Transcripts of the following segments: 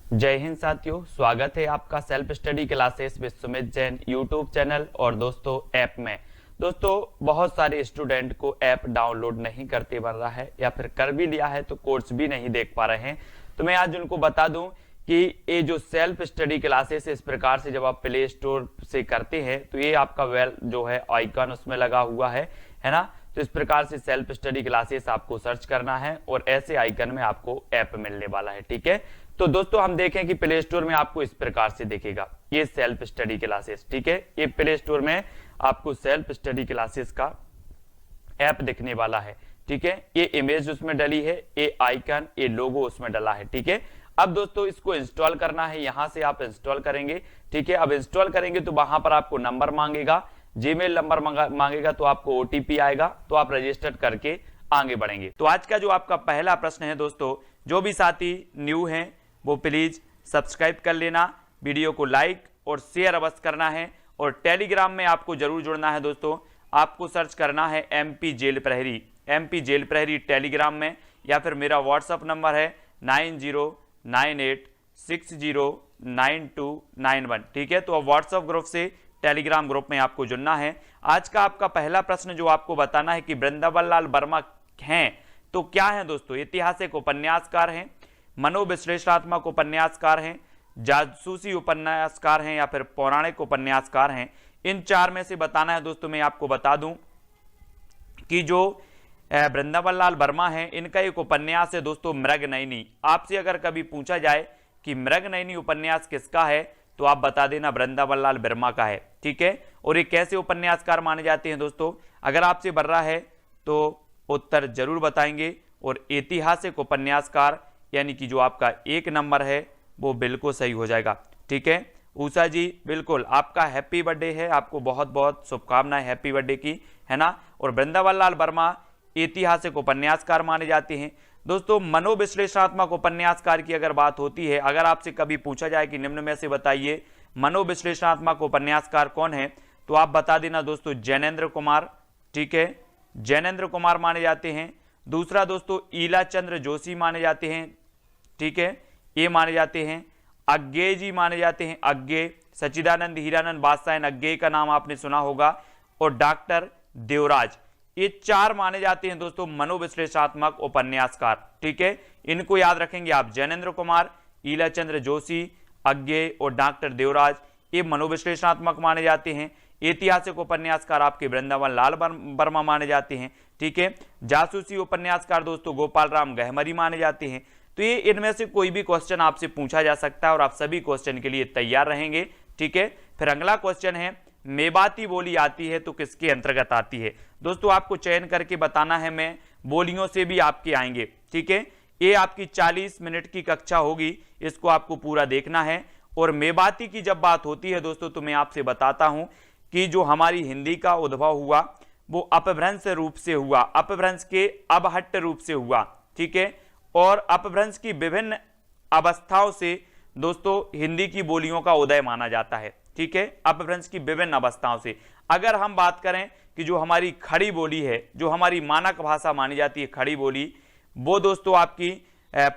जय हिंद साथियों, स्वागत है आपका self study classes Vishwamit Jain YouTube channel और दोस्तों ऐप में। दोस्तों बहुत सारे स्टूडेंट को ऐप डाउनलोड नहीं करते बन रहा है या फिर कर भी लिया है तो कोर्स भी नहीं देख पा रहे हैं। तो मैं आज उनको बता दूं कि ये जो सेल्फ स्टडी क्लासेस इस प्रकार से जब आप प्ले स्टोर से करते हैं तो ये आपका वेल जो है आइकन उसमें लगा हुआ है ना। तो इस प्रकार से सेल्फ स्टडी क्लासेस आपको सर्च करना है और ऐसे आइकन में आपको ऐप मिलने वाला है। ठीक है, तो दोस्तों हम देखें कि प्ले स्टोर में आपको इस प्रकार से दिखेगा ये सेल्फ स्टडी क्लासेस। ठीक है, ये प्ले स्टोर में आपको सेल्फ स्टडी क्लासेस का ऐप दिखने वाला है। ठीक है, ये इमेज उसमें डली है, ये आइकन, ये लोगो उसमें डला है। ठीक है, अब दोस्तों इसको इंस्टॉल करना है, यहां से आप इंस्टॉल करेंगे। ठीक है, अब इंस्टॉल करेंगे तो वहां पर आपको नंबर मांगेगा, जीमेल नंबर मांगेगा, तो आपको ओटीपी आएगा, तो आप रजिस्टर करके आगे बढ़ेंगे। तो आज का जो आपका पहला प्रश्न है दोस्तों, जो भी साथी न्यू हैं वो प्लीज सब्सक्राइब कर लेना, वीडियो को लाइक और शेयर अवश्य करना है और टेलीग्राम में आपको जरूर जुड़ना है। दोस्तों आपको सर्च करना है एमपी जेल प्रहरी टेलीग्राम में, या फिर मेरा व्हाट्सअप नंबर है 9098609291। ठीक है, तो अब व्हाट्सअप ग्रुप से टेलीग्राम ग्रुप में आपको जुड़ना है। आज का आपका पहला प्रश्न जो आपको बताना है कि वृंदावन लाल वर्मा हैं तो क्या है दोस्तों? ऐतिहासिक उपन्यासकार हैं, मनोविश्लेषणात्मक उपन्यासकार हैं, जासूसी उपन्यासकार हैं या फिर पौराणिक उपन्यासकार हैं। इन चार में से बताना है दोस्तों। मैं आपको बता दूं कि जो वृंदावन लाल वर्मा हैं इनका एक उपन्यास है दोस्तों मृगनयनी। आपसे अगर कभी पूछा जाए कि मृगनयनी उपन्यास किसका है तो आप बता देना वृंदावन लाल वर्मा का है। ठीक है, और ये कैसे उपन्यासकार माने जाते हैं दोस्तों? अगर आपसे बन रहा है तो उत्तर जरूर बताएंगे। और ऐतिहासिक उपन्यासकार यानी कि जो आपका एक नंबर है वो बिल्कुल सही हो जाएगा। ठीक है, उषा जी बिल्कुल आपका हैप्पी बर्थडे है, आपको बहुत बहुत शुभकामनाएं हैप्पी बर्थडे की, है ना। और वृंदावन लाल वर्मा ऐतिहासिक उपन्यासकार माने जाते हैं। दोस्तों मनोविश्लेषणात्मक उपन्यासकार की अगर बात होती है, अगर आपसे कभी पूछा जाए कि निम्न में से बताइए मनोविश्लेषणात्मक उपन्यासकार कौन है, तो आप बता देना दोस्तों जैनेन्द्र कुमार। ठीक है, जैनेन्द्र कुमार माने जाते हैं। दूसरा दोस्तों ईलाचंद्र जोशी माने जाते हैं। ठीक है, ये माने जाते हैं। अज्ञे जी माने जाते हैं, अज्ञे, सच्चिदानंद हीरानंद बादशाह अज्ञे का नाम आपने सुना होगा, और डॉक्टर देवराज। ये चार माने जाते हैं दोस्तों मनोविश्लेषणात्मक उपन्यासकार। ठीक है, इनको याद रखेंगे आप, जैनेन्द्र कुमार, ईलाचंद्र जोशी, अज्ञे और डॉक्टर देवराज, ये मनोविश्लेषणात्मक माने जाते हैं। ऐतिहासिक उपन्यासकार आपके वृंदावन लाल वर्मा माने जाते हैं। ठीक है, जासूसी उपन्यासकार दोस्तों गोपाल राम गहमरी माने जाते हैं। तो ये इनमें से कोई भी क्वेश्चन आपसे पूछा जा सकता है और आप सभी क्वेश्चन के लिए तैयार रहेंगे। ठीक है, फिर अगला क्वेश्चन है मेवाती बोली आती है तो किसके अंतर्गत आती है? दोस्तों आपको चयन करके बताना है, मैं बोलियों से भी आपके आएंगे। ठीक है, ये आपकी 40 मिनट की कक्षा होगी, इसको आपको पूरा देखना है। और मेवाती की जब बात होती है दोस्तों तो मैं आपसे बताता हूं कि जो हमारी हिंदी का उद्भव हुआ वो अपभ्रंश रूप से हुआ, अपभ्रंश के अबहट्ट रूप से हुआ। ठीक है, और अपभ्रंश की विभिन्न अवस्थाओं से दोस्तों हिंदी की बोलियों का उदय माना जाता है। ठीक है, अपभ्रंश की विभिन्न अवस्थाओं से अगर हम बात करें कि जो हमारी खड़ी बोली है, जो हमारी मानक भाषा मानी जाती है खड़ी बोली, वो दोस्तों आपकी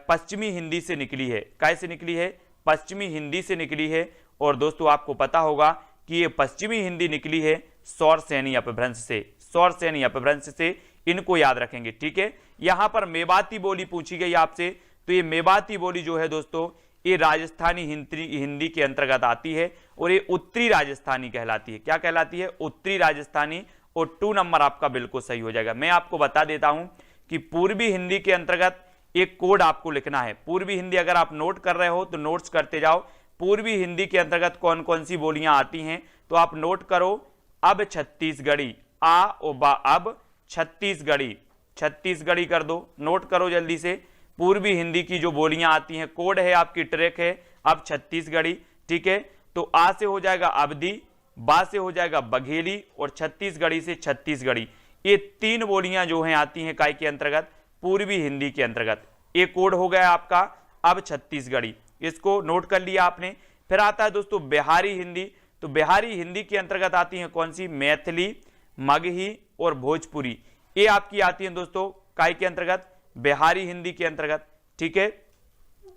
पश्चिमी हिंदी से निकली है। कैसे निकली है? पश्चिमी हिंदी से निकली है। और दोस्तों आपको पता होगा कि ये पश्चिमी हिंदी निकली है सौरसेनी अपभ्रंश से, सौरसेनी अपभ्रंश से, इनको याद रखेंगे। ठीक है, यहां पर मेवाती बोली पूछी गई आपसे, तो ये मेवाती बोली जो है दोस्तों ये राजस्थानी हिंदी के अंतर्गत आती है और ये उत्तरी राजस्थानी कहलाती है। क्या कहलाती है? उत्तरी राजस्थानी। और 2 नंबर आपका बिल्कुल सही हो जाएगा। मैं आपको बता देता हूं कि पूर्वी हिंदी के अंतर्गत एक कोड आपको लिखना है। पूर्वी हिंदी अगर आप नोट कर रहे हो तो नोट्स करते जाओ। पूर्वी हिंदी के अंतर्गत कौन कौन सी बोलियां आती हैं तो आप नोट करो। अब छत्तीसगढ़ी, आ ओ बा, अब छत्तीसगढ़ी, छत्तीसगढ़ी कर दो, नोट करो जल्दी से। पूर्वी हिंदी की जो बोलियां आती हैं, कोड है आपकी, ट्रैक है, अब छत्तीसगढ़ी। ठीक है, तो आ से हो जाएगा अवधी, बा से हो जाएगा बघेली और छत्तीसगढ़ी से छत्तीसगढ़ी। ये 3 बोलियां जो हैं आती हैं काय के अंतर्गत? पूर्वी हिंदी के अंतर्गत। ये कोड हो गया आपका अब छत्तीसगढ़ी, इसको नोट कर लिया आपने। फिर आता है दोस्तों बिहारी हिंदी, तो बिहारी हिंदी के अंतर्गत आती हैं कौन सी? मैथिली, मगही और भोजपुरी। ये आपकी आती हैं दोस्तों काय के अंतर्गत? बिहारी हिंदी के अंतर्गत। ठीक है,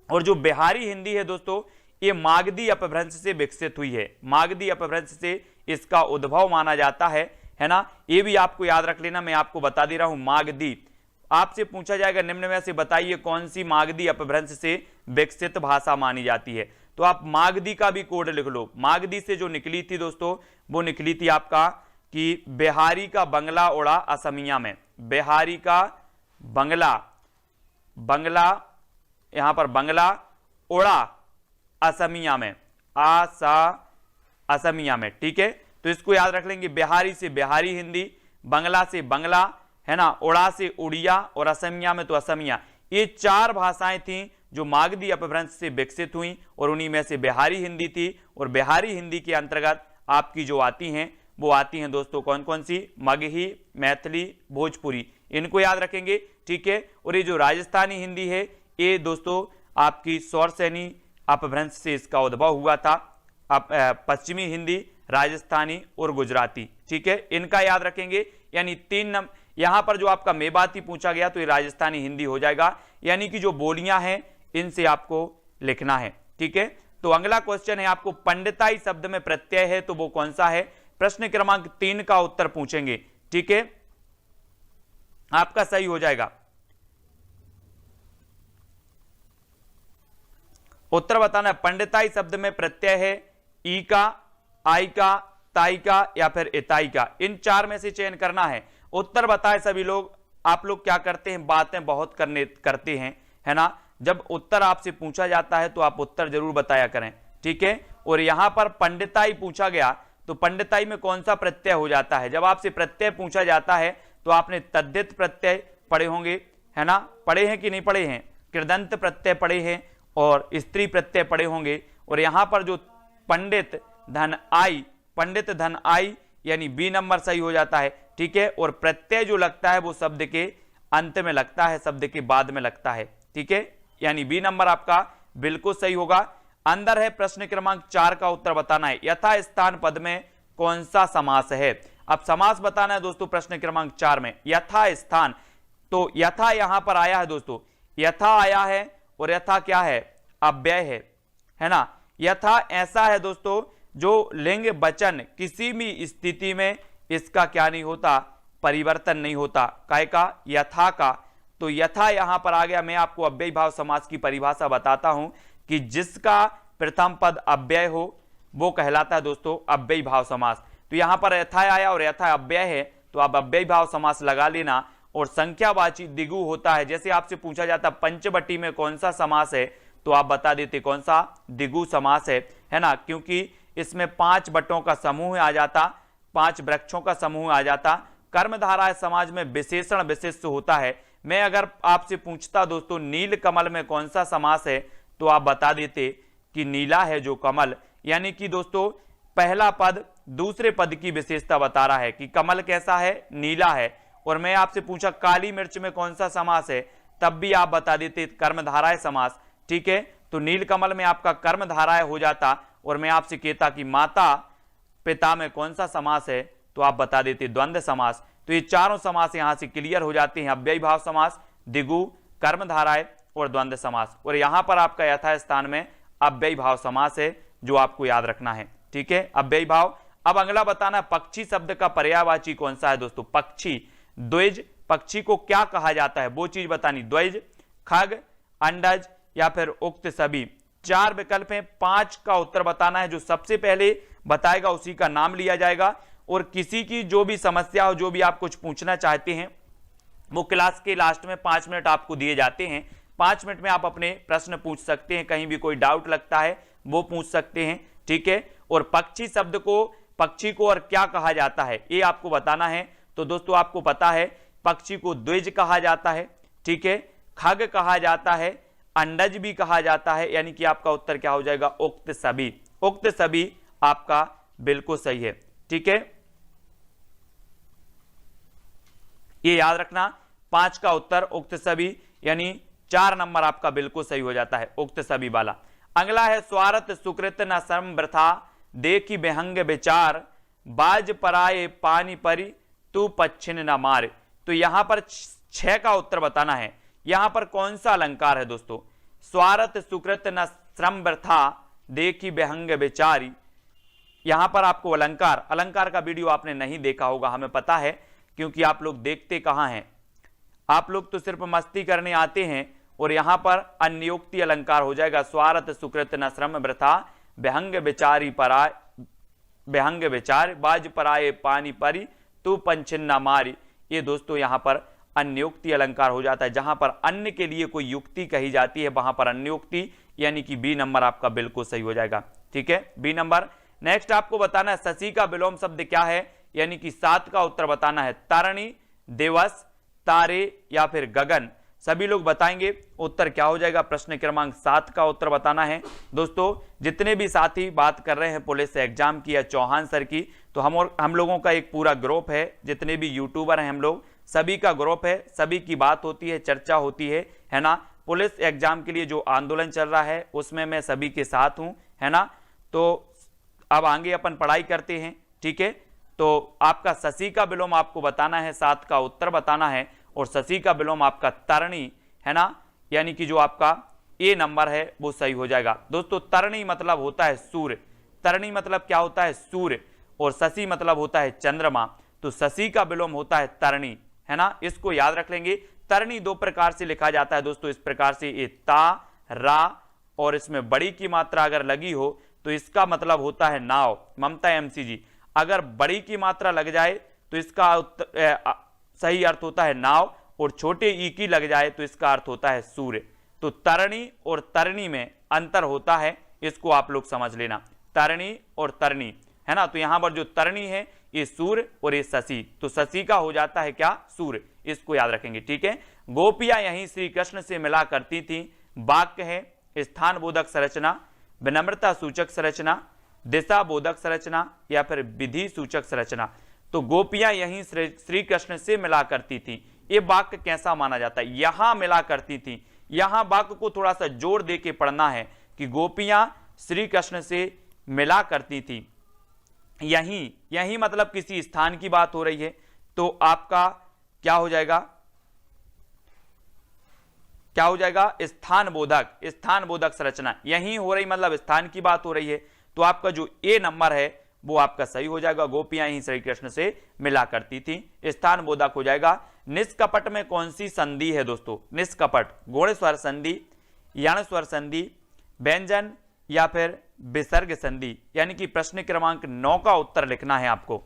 और जो बिहारी हिंदी है दोस्तों, ये मागधी अपभ्रंश से विकसित हुई है, मागधी अपभ्रंश से इसका उद्भव माना जाता है ना। ये भी आपको याद रख लेना, मैं आपको बता दे रहा हूं। मागधी आपसे पूछा जाएगा निम्न में से बताइए कौन सी मागधी अपभ्रंश से विकसित भाषा मानी जाती है, तो आप मागधी का भी कोड लिख लो। मागधी से जो निकली थी दोस्तों, वो निकली थी आपका कि बिहारी का बंगला उड़ा असमिया में, बिहारी का बंगला, बंगला यहां पर बंगला उड़ा असमिया में, असमिया में, ठीक है। तो इसको याद रख लेंगे, बिहारी से बिहारी हिंदी, बंगला से बंगला, है ना, उड़ा से उड़िया और असमिया में तो असमिया। ये 4 भाषाएं थी जो मागधी अपभ्रंश से विकसित हुई और उन्हीं में से बिहारी हिंदी थी। और बिहारी हिंदी के अंतर्गत आपकी जो आती हैं वो आती हैं दोस्तों कौन कौन सी, मगही, मैथिली, भोजपुरी, इनको याद रखेंगे, ठीक है। और ये जो राजस्थानी हिंदी है, ये दोस्तों आपकी सौरसैनी अपभ्रंश से इसका उद्भव हुआ था। पश्चिमी हिंदी, राजस्थानी और गुजराती, ठीक है, इनका याद रखेंगे। यानी 3 यहां पर जो आपका मेवाती पूछा गया तो ये राजस्थानी हिंदी हो जाएगा, यानी कि जो बोलियां हैं इनसे आपको लिखना है, ठीक है। तो अगला क्वेश्चन है आपको, पंडिताई शब्द में प्रत्यय है तो वो कौन सा है। प्रश्न क्रमांक 3 का उत्तर पूछेंगे, ठीक है, आपका सही हो जाएगा। उत्तर बताना है, पंडिताई शब्द में प्रत्यय है ई का, आई का, ताई का या फिर इताई का, इन 4 में से चयन करना है। उत्तर बताए सभी लोग। आप लोग क्या करते हैं, बातें बहुत करते हैं, है ना। जब उत्तर आपसे पूछा जाता है तो आप उत्तर जरूर बताया करें, ठीक है। और यहां पर पंडिताई पूछा गया तो पंडिताई में कौन सा प्रत्यय हो जाता है। जब आपसे प्रत्यय पूछा जाता है तो आपने तद्धित प्रत्यय पढ़े होंगे, है ना, पढ़े हैं कि नहीं पढ़े हैं, कृदंत प्रत्यय पढ़े हैं और स्त्री प्रत्यय पढ़े होंगे। और यहां पर जो पंडित धन आई, पंडित धन आई, यानी बी नंबर सही हो जाता है, ठीक है। और प्रत्यय जो लगता है वो शब्द के अंत में लगता है, शब्द के बाद में लगता है, ठीक है, यानी बी नंबर आपका बिल्कुल सही होगा। अंदर है प्रश्न क्रमांक 4 का उत्तर बताना है, यथा स्थान पद में कौन सा समास है। अब समास बताना है दोस्तों प्रश्न क्रमांक 4 में, यथा स्थान, तो यथा यहां पर आया है दोस्तों, यथा आया है और यथा क्या है, अव्यय है ना। यथा ऐसा है दोस्तों जो लिंग वचन किसी भी स्थिति में इसका क्या नहीं होता, परिवर्तन नहीं होता, काय का, यथा का। तो यथा यहां पर आ गया। मैं आपको अव्ययी भाव समास की परिभाषा बताता हूं कि जिसका प्रथम पद अव्यय हो वो कहलाता है दोस्तों अव्ययी भाव समास। तो यहां पर यथा आया और यथा अव्यय है तो आप अव्ययी भाव समास लगा लेना। और संख्यावाची दिगु होता है, जैसे आपसे पूछा जाता पंचवटी में कौन सा समास है तो आप बता देते कौन सा, दिगु समास है ना, क्योंकि इसमें 5 बटों का समूह आ जाता, 5 वृक्षों का समूह आ जाता। कर्मधारा समाज में विशेषण विशिष्ट होता है। मैं अगर आपसे पूछता दोस्तों नील कमल में कौन सा समास है तो आप बता देते कि नीला है जो कमल, यानी कि दोस्तों पहला पद दूसरे पद की विशेषता बता रहा है कि कमल कैसा है, नीला है। और मैं आपसे पूछा काली मिर्च में कौन सा समास है तब भी आप बता देते कर्मधाराय समास, ठीक है। तो नील कमल में आपका कर्मधाराय हो जाता। और मैं आपसे कहता कि माता पिता में कौन सा समास है तो आप बता देते द्वंद्व समास। तो ये चारों समास यहां से क्लियर हो जाते हैं, अव्ययी भाव समास, दिगु, कर्मधाराय और द्वंद्व समास। और यहां पर आपका यथा स्थान में अव्ययी भाव समास है जो आपको याद रखना है, ठीक है, अव्ययी भाव। अब अगला बताना पक्षी शब्द का पर्यायवाची कौन सा है दोस्तों, पक्षी, द्विज, पक्षी को क्या कहा जाता है वो चीज बतानी, द्विज, खग, अंडज या फिर उक्त सभी। 4 विकल्प हैं, 5 का उत्तर बताना है। जो सबसे पहले बताएगा उसी का नाम लिया जाएगा। और किसी की जो भी समस्या हो, जो भी आप कुछ पूछना चाहते हैं, वो क्लास के लास्ट में 5 मिनट आपको दिए जाते हैं। 5 मिनट में आप अपने प्रश्न पूछ सकते हैं, कहीं भी कोई डाउट लगता है वो पूछ सकते हैं, ठीक है। और पक्षी शब्द को, पक्षी को और क्या कहा जाता है ये आपको बताना है। तो दोस्तों आपको पता है पक्षी को द्विज कहा जाता है, ठीक है, खग कहा जाता है, अंडज भी कहा जाता है, यानी कि आपका उत्तर क्या हो जाएगा, उक्त सभी। उक्त सभी आपका बिल्कुल सही है, ठीक है, ये याद रखना। 5 का उत्तर उक्त सभी, यानी 4 नंबर आपका बिल्कुल सही हो जाता है, उक्त सभी वाला। अगला है स्वार्थ सुकृत न श्रम वृथा, देखी बेहंग विचार, बाज पराये पानी परी, तू पच्छिन न मार। तो यहां पर 6 का उत्तर बताना है। यहां पर कौन सा अलंकार है दोस्तों, स्वार्थ सुकृत न श्रम वृथा देखी बेहंग बेचारी। यहां पर आपको अलंकार, अलंकार का वीडियो आपने नहीं देखा होगा, हमें पता है, क्योंकि आप लोग देखते कहां हैं, आप लोग तो सिर्फ मस्ती करने आते हैं। और यहां पर अन्योक्ति अलंकार हो जाएगा, स्वार्थ सुकृत न श्रम वृथा बेहंग बेचारी पराय, बेहंग बेचार बाज पराये पानी परी तू पंचिन्ना मारी। ये दोस्तों यहां पर अन्योक्ति अलंकार हो जाता है, जहां पर अन्य के लिए कोई युक्ति कही जाती है वहां पर अन्योक्ति, यानी कि बी नंबर आपका बिल्कुल सही हो जाएगा। ठीक है, बी नंबर। नेक्स्ट आपको बताना है शशि का विलोम शब्द क्या है, यानी कि 7 का उत्तर बताना है। तारणी, दिवस, तारे या फिर गगन, सभी लोग बताएंगे उत्तर क्या हो जाएगा। प्रश्न क्रमांक 7 का उत्तर बताना है। दोस्तों जितने भी साथी बात कर रहे हैं पुलिस एग्जाम की या चौहान सर की, तो हम लोगों का एक पूरा ग्रुप है, जितने भी यूट्यूबर हैं हम लोग सभी का ग्रुप है, सभी की बात होती है, चर्चा होती है ना। पुलिस एग्जाम के लिए जो आंदोलन चल रहा है उसमें मैं सभी के साथ हूं, है ना। तो अब आगे अपन पढ़ाई करते हैं। ठीक है, तो आपका शशि का विलोम आपको बताना है, 7 का उत्तर बताना है। और शशि का विलोम आपका तरणी है ना, यानी कि जो आपका ए नंबर है वो सही हो जाएगा। दोस्तों तरणी मतलब होता है सूर्य, तरणी मतलब क्या होता है, सूर्य, और शशि मतलब होता है चंद्रमा। तो शशि का विलोम होता है तरणी, है ना, इसको याद रख लेंगे। तरणी 2 प्रकार से लिखा जाता है दोस्तों, इस प्रकार से, ये ता रा, और इसमें बड़ी की मात्रा अगर लगी हो तो इसका मतलब होता है नाव। ममता एमसी जी, अगर बड़ी की मात्रा लग जाए तो इसका सही अर्थ होता है नाव, और छोटे ई की लग जाए तो इसका अर्थ होता है सूर्य। तो तरणी और तरणी में अंतर होता है, इसको आप लोग समझ लेना, तरणी और तरणी, है ना। तो यहां पर जो तरणी है ये सूर्य और ये शशि, तो शशि का हो जाता है क्या, सूर्य, इसको याद रखेंगे। ठीक है, गोपियां यहीं श्री कृष्ण से मिला करती थी। वाक्य है स्थान बोधक संरचना, विनम्रता सूचक संरचना, दिशा बोधक संरचना या फिर विधि सूचक संरचना। तो गोपियां यहीं श्री कृष्ण से मिला करती थी, ये वाक्य कैसा माना जाता है, यहां मिला करती थी। यहां वाक्य को थोड़ा सा जोर दे के पढ़ना है कि गोपियां श्री कृष्ण से मिला करती थी। यहीं, यहीं मतलब किसी स्थान की बात हो रही है, तो आपका क्या हो जाएगा, क्या हो जाएगा, स्थान बोधक, स्थान बोधक संरचना यहीं हो रही, मतलब स्थान की बात हो रही है। तो आपका जो ए नंबर है वो आपका सही हो जाएगा, गोपियां ही श्री कृष्ण से मिला करती थी, स्थान बोधक हो जाएगा। निष्कपट में कौन सी संधि है दोस्तों, निष्कपट, गुण स्वर संधि, यण स्वर संधि, व्यंजन या फिर विसर्ग संधि, यानी कि प्रश्न क्रमांक 9 का उत्तर लिखना है आपको।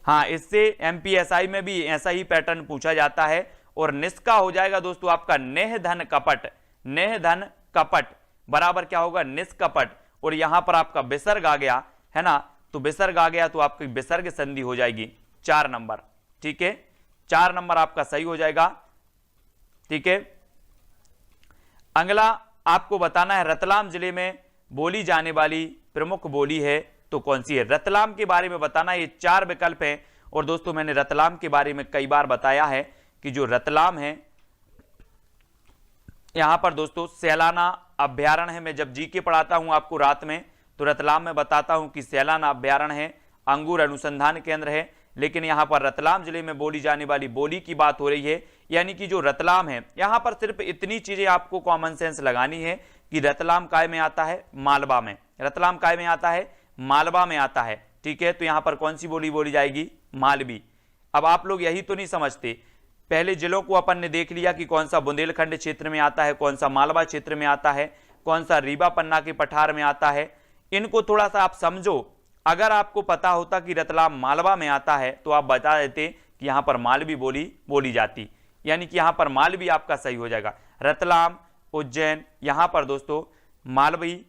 हाँ, इससे एमपीएसआई में भी ऐसा ही पैटर्न पूछा जाता है। और निष्का हो जाएगा दोस्तों आपका नेह धन कपट, नेह धन कपट बराबर क्या होगा, निष्कपट। और यहां पर आपका विसर्ग आ गया, है ना, तो विसर्ग आ गया तो आपकी विसर्ग संधि हो जाएगी 4 नंबर। ठीक है, 4 नंबर आपका सही हो जाएगा। ठीक है, अगला आपको बताना है रतलाम जिले में बोली जाने वाली प्रमुख बोली है तो कौन सी है। रतलाम के बारे में बताना, ये 4 विकल्प हैं। और दोस्तों मैंने रतलाम के बारे में कई बार बताया है कि जो रतलाम है, यहां पर दोस्तों सैलाना अभ्यारण्य है। मैं जब जीके पढ़ाता हूं आपको रात में, तो रतलाम में बताता हूं कि सैलाना अभ्यारण्य है, अंगूर अनुसंधान केंद्र है। लेकिन यहां पर रतलाम जिले में बोली जाने वाली बोली की बात हो रही है, यानी कि जो रतलाम है, यहां पर सिर्फ इतनी चीजें आपको कॉमन सेंस लगानी है कि रतलाम काय में आता है, मालवा में, रतलाम काय में आता है, मालवा में आता है। ठीक है, तो यहां पर कौन सी बोली बोली जाएगी, मालवी। अब आप लोग यही तो नहीं समझते, पहले जिलों को अपन ने देख लिया कि कौन सा बुंदेलखंड क्षेत्र में आता है, कौन सा मालवा क्षेत्र में आता है, कौन सा रीवा पन्ना के पठार में आता है। इनको थोड़ा सा आप समझो। अगर आपको पता होता कि रतलाम मालवा में आता है तो आप बता देते कि यहां पर मालवी बोली बोली जाती, यानी कि यहां पर मालवी आपका सही हो जाएगा। रतलाम, उज्जैन, यहां पर दोस्तों मालवी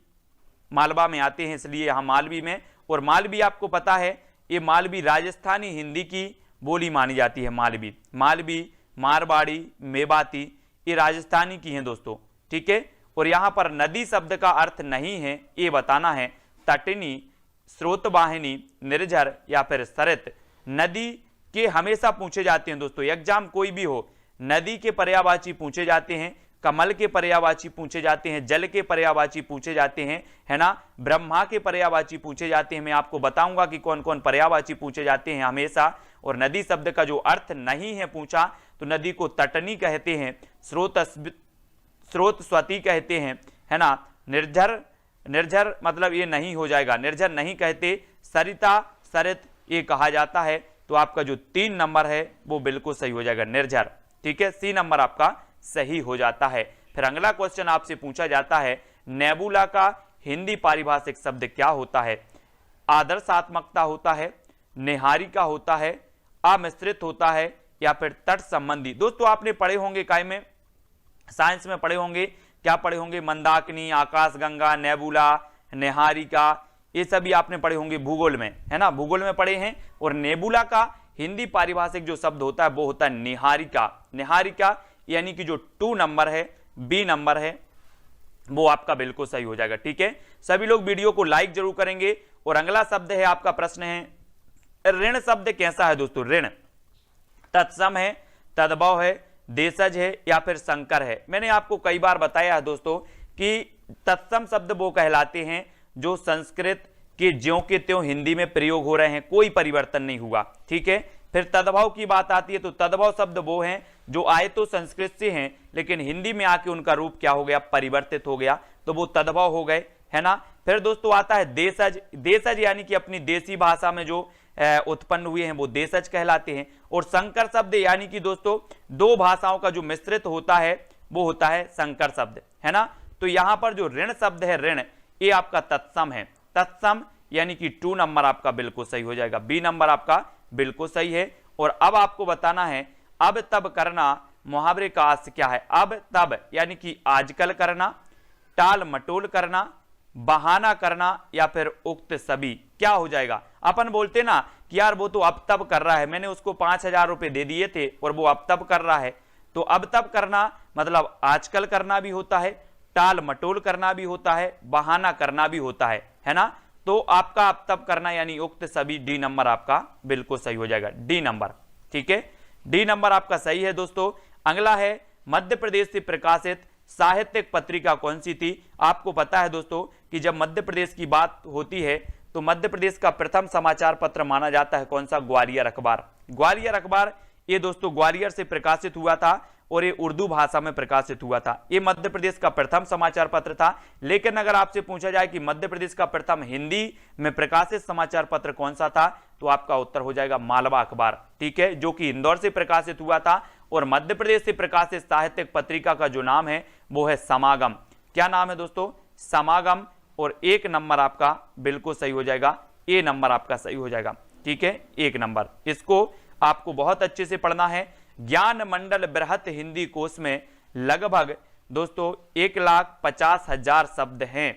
मालवा में आते हैं, इसलिए यहां मालवी में। और मालवी आपको पता है, ये मालवी राजस्थानी हिंदी की बोली मानी जाती है। मालवी, मालवी, मारवाड़ी, मेवाती, ये राजस्थानी की हैं दोस्तों। ठीक है, और यहां पर नदी शब्द का अर्थ नहीं है, ये बताना है। तटनी, स्रोतवाहिनी, निर्झर या फिर सरित, नदी के हमेशा पूछे जाते हैं दोस्तों, एग्जाम कोई भी हो, नदी के पर्यायवाची पूछे जाते हैं। कमल के पर्यायवाची पूछे जाते हैं, जल के पर्यायवाची पूछे जाते हैं, है ना, ब्रह्मा के पर्यायवाची पूछे जाते हैं। मैं आपको बताऊंगा कि कौन कौन पर्यायवाची पूछे जाते हैं हमेशा। और नदी शब्द का जो अर्थ नहीं है पूछा तो नदी को तटनी कहते हैं, स्रोत स्वती कहते हैं, है ना, निर्झर मतलब ये नहीं हो जाएगा, निर्झर नहीं कहते, सरिता सरित ये कहा जाता है। तो आपका जो 3 नंबर है वो बिल्कुल सही हो जाएगा, निर्झर। ठीक है, सी नंबर आपका सही हो जाता है। फिर अगला क्वेश्चन आपसे पूछा जाता है, नेबुला का हिंदी पारिभाषिक शब्द क्या होता है? आदर्शात्मकता होता है, निहारिका होता है, अमिश्रित होता है, या फिर तट संबंधी। दोस्तों आपने पढ़े होंगे काय में, साइंस में पढ़े होंगे, क्या पढ़े होंगे? मंदाकिनी, आकाशगंगा, नेबुला, निहारिका, ये सभी आपने पढ़े होंगे भूगोल में, है ना, भूगोल में पढ़े हैं। और नेबुला का हिंदी पारिभाषिक जो शब्द होता है वो होता है निहारिका। निहारिका यानी कि जो 2 नंबर है, बी नंबर है, वो आपका बिल्कुल सही हो जाएगा। ठीक है, सभी लोग वीडियो को लाइक जरूर करेंगे। और अगला शब्द है, आपका प्रश्न है, ऋण शब्द कैसा है दोस्तों? ऋण तत्सम है, तद्भव है, देशज है, या फिर संकर है? मैंने आपको कई बार बताया है दोस्तों कि तत्सम शब्द वो कहलाते हैं जो संस्कृत के ज्यों के त्यों हिंदी में प्रयोग हो रहे हैं, कोई परिवर्तन नहीं हुआ। ठीक है, फिर तद्भव की बात आती है तो तद्भव शब्द वो हैं जो आए तो संस्कृत से हैं लेकिन हिंदी में आके उनका रूप क्या हो गया? परिवर्तित हो गया, तो वो तद्भव हो गए, है ना। फिर दोस्तों आता है देशज। देशज यानी कि अपनी देसी भाषा में जो उत्पन्न हुए हैं वो देशज कहलाते हैं। और संकर शब्द यानी कि दोस्तों 2 भाषाओं का जो मिश्रित होता है वो होता है संकर शब्द, है ना। तो यहां पर जो ऋण शब्द है, ऋण, ये आपका तत्सम है। तत्सम यानी कि 2 नंबर आपका बिल्कुल सही हो जाएगा, बी नंबर आपका बिल्कुल सही है। और अब आपको बताना है, अब तब करना मुहावरे का अर्थ क्या है? अब तब यानी कि आजकल करना, टाल मटोल करना, बहाना करना, या फिर उक्त सभी, क्या हो जाएगा? अपन बोलते ना कि यार वो तो अब तब कर रहा है, मैंने उसको 5,000 रुपए दे दिए थे और वो अब तब कर रहा है। तो अब तब करना मतलब आजकल करना भी होता है, टाल मटोल करना भी होता है, बहाना करना भी होता है ना। तो आपका अब तब करना यानी उक्त सभी, डी नंबर आपका बिल्कुल सही हो जाएगा, डी नंबर। ठीक है, डी नंबर आपका सही है दोस्तों। अगला है, मध्य प्रदेश से प्रकाशित साहित्यिक पत्रिका कौन सी थी? आपको पता है दोस्तों कि जब मध्य प्रदेश की बात होती है तो मध्य प्रदेश का प्रथम समाचार पत्र माना जाता है कौन सा? ग्वालियर अखबार। ग्वालियर अखबार ये दोस्तों ग्वालियर से प्रकाशित हुआ था और ये उर्दू भाषा में प्रकाशित हुआ था। ये मध्य प्रदेश का प्रथम समाचार पत्र था। लेकिन अगर आपसे पूछा जाए कि मध्य प्रदेश का प्रथम हिंदी में प्रकाशित समाचार पत्र कौन सा था, तो आपका उत्तर हो जाएगा मालवा अखबार। ठीक है, जो कि इंदौर से प्रकाशित हुआ था। और मध्य प्रदेश से प्रकाशित साहित्यिक पत्रिका का जो नाम है वो है समागम। क्या नाम है दोस्तों? समागम। और 1 नंबर आपका बिल्कुल सही हो जाएगा, ए नंबर आपका सही हो जाएगा। ठीक है, 1 नंबर। इसको आपको बहुत अच्छे से पढ़ना है। ज्ञान मंडल बृहत हिंदी कोश में लगभग दोस्तों 1,50,000 शब्द हैं।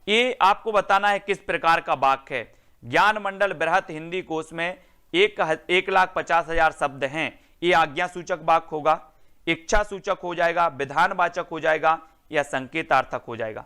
ये आपको बताना है किस प्रकार का वाक्य है। ज्ञान मंडल बृहत हिंदी कोश में 1,50,000 शब्द हैं। ये आज्ञा सूचक वाक्य होगा, इच्छा सूचक हो जाएगा, विधानवाचक हो जाएगा, या संकेतार्थक हो जाएगा।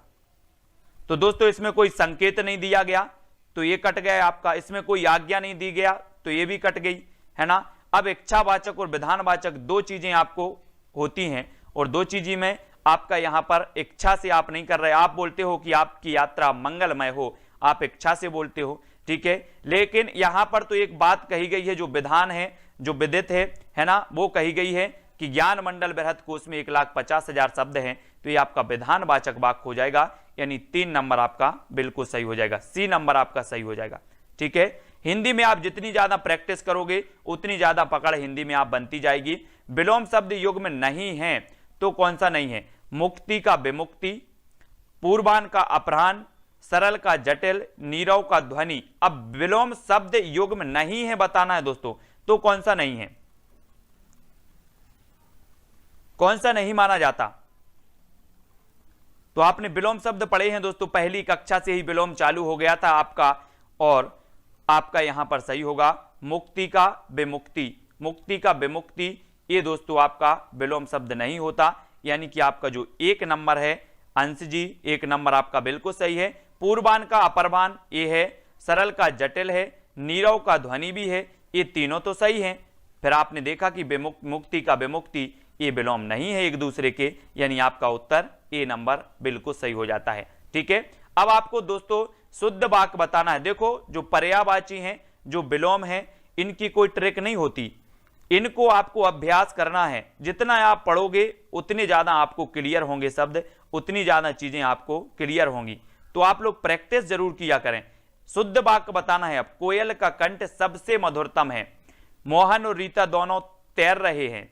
तो दोस्तों इसमें कोई संकेत नहीं दिया गया तो ये कट गया आपका, इसमें कोई आज्ञा नहीं दी गया तो ये भी कट गई, है ना। अब इच्छावाचक और विधानवाचक 2 चीजें आपको होती हैं और 2 चीजें में आपका यहां पर इच्छा से आप नहीं कर रहे। आप बोलते हो कि आपकी यात्रा मंगलमय हो, आप इच्छा से बोलते हो, ठीक है। लेकिन यहां पर तो एक बात कही गई है जो विधान है, जो विदित है ना, वो कही गई है कि ज्ञान मंडल बृहत कोश में 1,50,000 शब्द हैं। तो ये आपका विधानवाचक वाक्य हो जाएगा, यानी 3 नंबर आपका बिल्कुल सही हो जाएगा, सी नंबर आपका सही हो जाएगा। ठीक है, हिंदी में आप जितनी ज्यादा प्रैक्टिस करोगे उतनी ज्यादा पकड़ हिंदी में आप बनती जाएगी। विलोम शब्द युग में नहीं है तो कौन सा नहीं है? मुक्ति का विमुक्ति, पूर्वान का अपराह्न, सरल का जटिल, नीरव का ध्वनि। अब विलोम शब्द युग में नहीं है बताना है दोस्तों, तो कौन सा नहीं है, कौन सा नहीं माना जाता? तो आपने विलोम शब्द पढ़े हैं दोस्तों, पहली कक्षा से ही विलोम चालू हो गया था आपका, और आपका यहां पर सही होगा मुक्ति का विमुक्ति। मुक्ति का विमुक्ति ये दोस्तों आपका विलोम शब्द नहीं होता, यानी कि आपका जो 1 नंबर है अंश जी, 1 नंबर आपका बिल्कुल सही है। पूर्वान का अपरवान ये है, सरल का जटिल है, नीरव का ध्वनि भी है, ये तीनों तो सही हैं। फिर आपने देखा कि मुक्ति का विमुक्ति ये विलोम नहीं है एक दूसरे के, यानी आपका उत्तर ए नंबर बिल्कुल सही हो जाता है। ठीक है, अब आपको दोस्तों शुद्ध वाक्य बताना है। देखो जो पर्यायवाची हैं, जो विलोम है, इनकी कोई ट्रिक नहीं होती, इनको आपको अभ्यास करना है। जितना आप पढ़ोगे उतने ज्यादा आपको क्लियर होंगे शब्द, उतनी ज्यादा चीजें आपको क्लियर होंगी। तो आप लोग प्रैक्टिस जरूर किया करें। शुद्ध वाक्य बताना है। अब कोयल का कंठ सबसे मधुरतम है, मोहन और रीता दोनों तैर रहे हैं,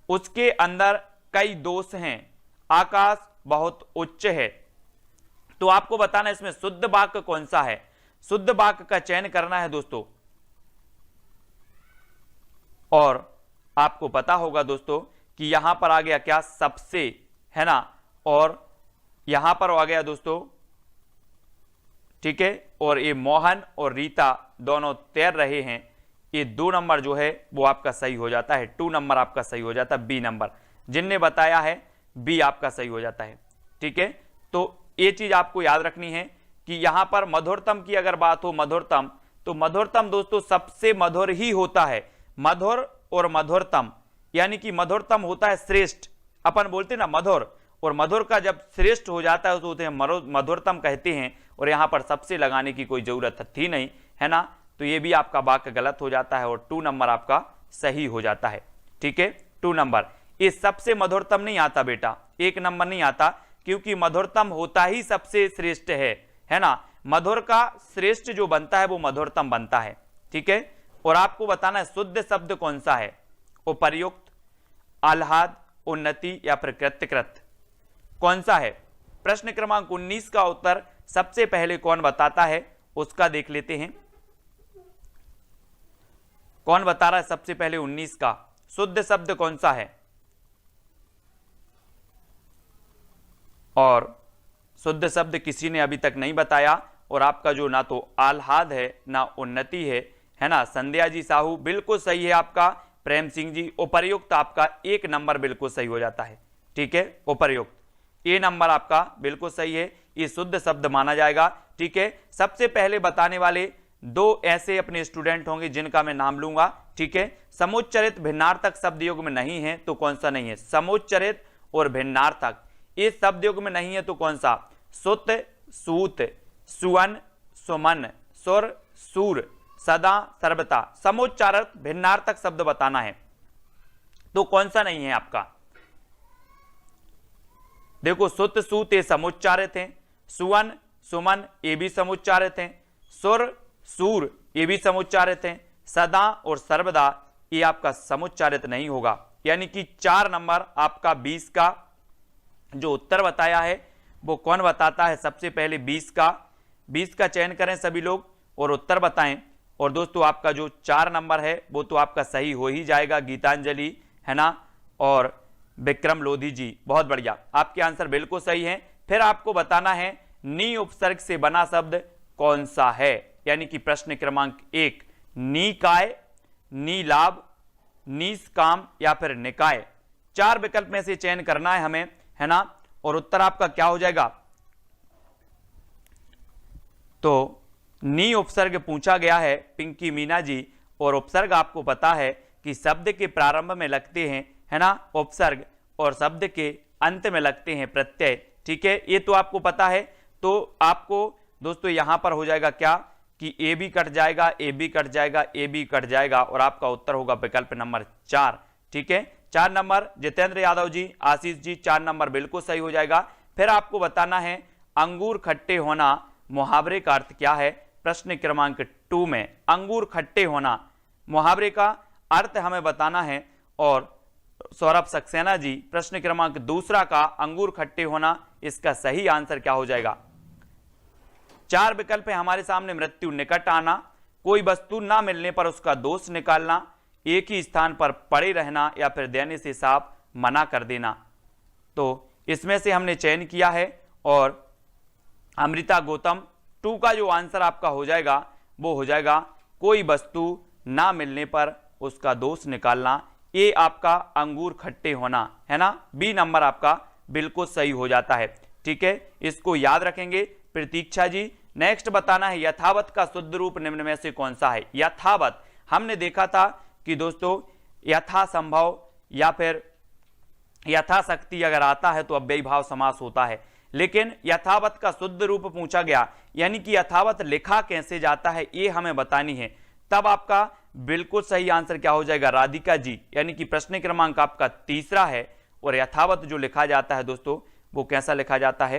उसके अंदर कई दोष हैं, आकाश बहुत उच्च है। तो आपको बताना है इसमें शुद्ध वाक्य कौन सा है। शुद्ध वाक्य का चयन करना है दोस्तों, और आपको पता होगा दोस्तों कि यहां पर आ गया क्या, सबसे, है ना, और यहां पर आ गया दोस्तों, ठीक है, और ये मोहन और रीता दोनों तैर रहे हैं, ये 2 नंबर जो है वो आपका सही हो जाता है। 2 नंबर आपका सही हो जाता है, बी नंबर जिनने बताया है बी आपका सही हो जाता है। ठीक है, तो ये चीज आपको याद रखनी है कि यहां पर मधुरतम की अगर बात हो, मधुरतम, तो मधुरतम दोस्तों सबसे मधुर ही होता है। मधुर और मधुरतम, यानी कि मधुरतम होता है श्रेष्ठ, अपन बोलते हैं ना मधुर, और मधुर का जब श्रेष्ठ हो जाता है तो उसे मधुरतम कहते हैं, और यहां पर सबसे लगाने की कोई जरूरत थी नहीं, है ना। तो ये भी आपका वाक्य गलत हो जाता है और 2 नंबर आपका सही हो जाता है। ठीक है, 2 नंबर। ये सबसे मधुरतम नहीं आता बेटा, 1 नंबर नहीं आता, क्योंकि मधुरतम होता ही सबसे श्रेष्ठ है ना। मधुर का श्रेष्ठ जो बनता है वो मधुरतम बनता है। ठीक है, और आपको बताना है शुद्ध शब्द कौन सा है, उपर्युक्त, आह्लाद, उन्नति या फिर कृत्यकृत, कौन सा है। प्रश्न क्रमांक 19 का उत्तर सबसे पहले कौन बताता है उसका देख लेते हैं। कौन बता रहा है सबसे पहले 19 का शुद्ध शब्द कौन सा है, और शुद्ध शब्द किसी ने अभी तक नहीं बताया, और आपका जो ना तो आह्लाद है ना उन्नति है ना। संध्या जी साहू बिल्कुल सही है आपका, प्रेम सिंह जी उपर्युक्त आपका 1 नंबर बिल्कुल सही हो जाता है। ठीक है, उपर्युक्त ए नंबर आपका बिल्कुल सही है, ये शुद्ध शब्द माना जाएगा। ठीक है, सबसे पहले बताने वाले 2 ऐसे अपने स्टूडेंट होंगे जिनका मैं नाम लूंगा। ठीक है, समुच्चरित भिन्नार्थक शब्द युग में नहीं है तो कौन सा नहीं है, समुच्चरित और भिन्नार्थक ये शब्द युग में नहीं है तो कौन सा, सुत, सूत, सुवन, सुमन, सुर, सूर, सदा, सर्वता। समुच्चारित भिन्नार्थक शब्द बताना है तो कौन सा नहीं है आपका। देखो सुत, सूत ये समुच्चारित हैं, सुवन, सुमन ये भी समुच्चारित हैं, सुर, सूर ये भी समुच्चारित हैं, सदा और सर्वदा ये आपका समुच्चारित नहीं होगा। यानी कि 4 नंबर आपका 20 का जो उत्तर बताया है वो कौन बताता है, सबसे पहले 20 का चयन करें सभी लोग और उत्तर बताएं। और दोस्तों आपका जो 4 नंबर है वो तो आपका सही हो ही जाएगा, गीतांजलि, है ना, और विक्रम लोधी जी, बहुत बढ़िया, आपके आंसर बिल्कुल सही है। फिर आपको बताना है नी उपसर्ग से बना शब्द कौन सा है, यानी कि प्रश्न क्रमांक 1, निकाय, नीलाभ, निष्काम या फिर निकाय। 4 विकल्प में से चयन करना है हमें, है ना, और उत्तर आपका क्या हो जाएगा। तो नी उपसर्ग पूछा गया है पिंकी मीना जी, और उपसर्ग आपको पता है कि शब्द के प्रारंभ में लगते हैं, है ना, उपसर्ग, और शब्द के अंत में लगते हैं प्रत्यय। ठीक है, ये तो आपको पता है। तो आपको दोस्तों यहां पर हो जाएगा क्या कि ए भी कट जाएगा, ए भी कट जाएगा, ए भी कट जाएगा, और आपका उत्तर होगा विकल्प नंबर 4। ठीक है, 4 नंबर जितेंद्र यादव जी, आशीष जी, 4 नंबर बिल्कुल सही हो जाएगा। फिर आपको बताना है अंगूर खट्टे होना मुहावरे का अर्थ क्या है। प्रश्न क्रमांक 2 में अंगूर खट्टे होना मुहावरे का अर्थ हमें बताना है, और सौरभ सक्सेना जी प्रश्न क्रमांक 2 का अंगूर खट्टे होना, इसका सही आंसर क्या हो जाएगा। 4 विकल्प है हमारे सामने, मृत्यु निकट आना, कोई वस्तु ना मिलने पर उसका दोष निकालना, एक ही स्थान पर पड़े रहना या फिर देने से साफ मना कर देना। तो इसमें से हमने चयन किया है, और अमृता गौतम 2 का जो आंसर आपका हो जाएगा वो हो जाएगा कोई वस्तु ना मिलने पर उसका दोष निकालना, ये आपका अंगूर खट्टे होना, है ना, बी नंबर आपका बिल्कुल सही हो जाता है। ठीक है, इसको याद रखेंगे। प्रतीक्षा जी नेक्स्ट बताना है यथावत का शुद्ध रूप निम्न में से कौन सा है। यथावत हमने देखा था कि दोस्तों यथासंभव या फिर यथाशक्ति अगर आता है तो अव्ययी भाव समास होता है। लेकिन यथावत का शुद्ध रूप पूछा गया, यानी कि यथावत लिखा कैसे जाता है ये हमें बतानी है, तब आपका बिल्कुल सही आंसर क्या हो जाएगा, राधिका जी। यानी कि प्रश्न क्रमांक आपका तीसरा है। और यथावत जो लिखा जाता है दोस्तों वो कैसा लिखा जाता है,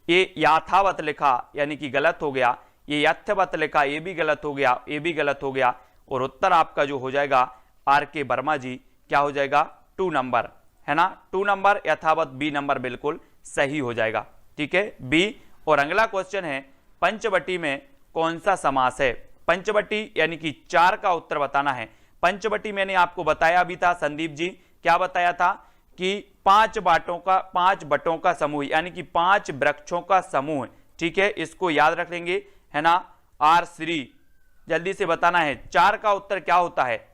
ये यथावत लिखा यानी कि गलत हो गया, ये यथवत लिखा ये भी गलत हो गया, ये भी गलत हो गया। और उत्तर आपका जो हो जाएगा आर के वर्मा जी क्या हो जाएगा 2 नंबर, है ना, 2 नंबर यथावत, बी नंबर बिल्कुल सही हो जाएगा। ठीक है, बी। और अगला क्वेश्चन है पंचवटी में कौन सा समास है। पंचवटी यानी कि 4 का उत्तर बताना है। पंचवटी मैंने आपको बताया भी था संदीप जी, क्या बताया था कि 5 बटों का समूह, यानी कि 5 वृक्षों का समूह। ठीक है, इसको याद रख लेंगे, है ना। आर श्री जल्दी से बताना है 4 का उत्तर क्या होता है।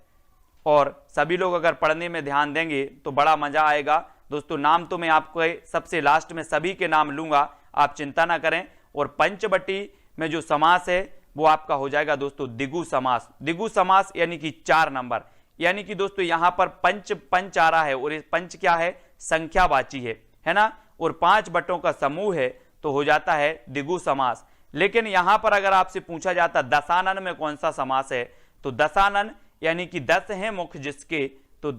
और सभी लोग अगर पढ़ने में ध्यान देंगे तो बड़ा मजा आएगा दोस्तों। नाम तो मैं आपको सबसे लास्ट में सभी के नाम लूंगा, आप चिंता ना करें। और पंचवटी में जो समास है वो आपका हो जाएगा दोस्तों द्विगु समास। द्विगु समास यानी कि 4 नंबर, यानी कि दोस्तों यहां पर पंच आ रहा है और ये पंच क्या है, संख्यावाची है ना। और 5 बटों का समूह है तो हो जाता है द्विगु समास। लेकिन यहां पर अगर आपसे पूछा जाता दशानन में कौन सा समास है, तो दशानन यानी कि 10 हैं मुख जिसके, तो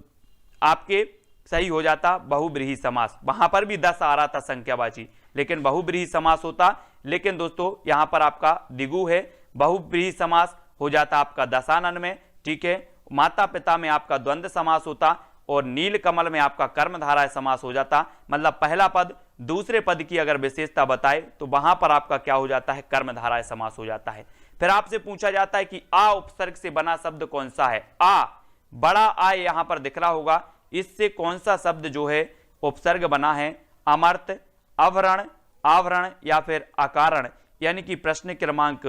आपके सही हो जाता बहुब्रीहि समास। वहां पर भी 10 आ रहा था संख्यावाची, लेकिन बहुब्रीहि समास होता। लेकिन दोस्तों यहां पर आपका द्विगु है, बहुब्रीहि समास हो जाता आपका दशानन में। ठीक है, माता पिता में आपका द्वंद्व समास होता और नील कमल में आपका कर्मधारय समास हो जाता। मतलब पहला पद दूसरे पद की अगर विशेषता बताए तो वहां पर आपका क्या हो जाता है, कर्मधारय समास हो जाता है। फिर आपसे पूछा जाता है कि आ उपसर्ग से बना शब्द कौन सा है। आ, बड़ा आ यहां पर दिख रहा होगा, इससे कौन सा शब्द जो है उपसर्ग बना है, अमर्त, अवरण, आवरण या फिर अकारण। यानी कि प्रश्न क्रमांक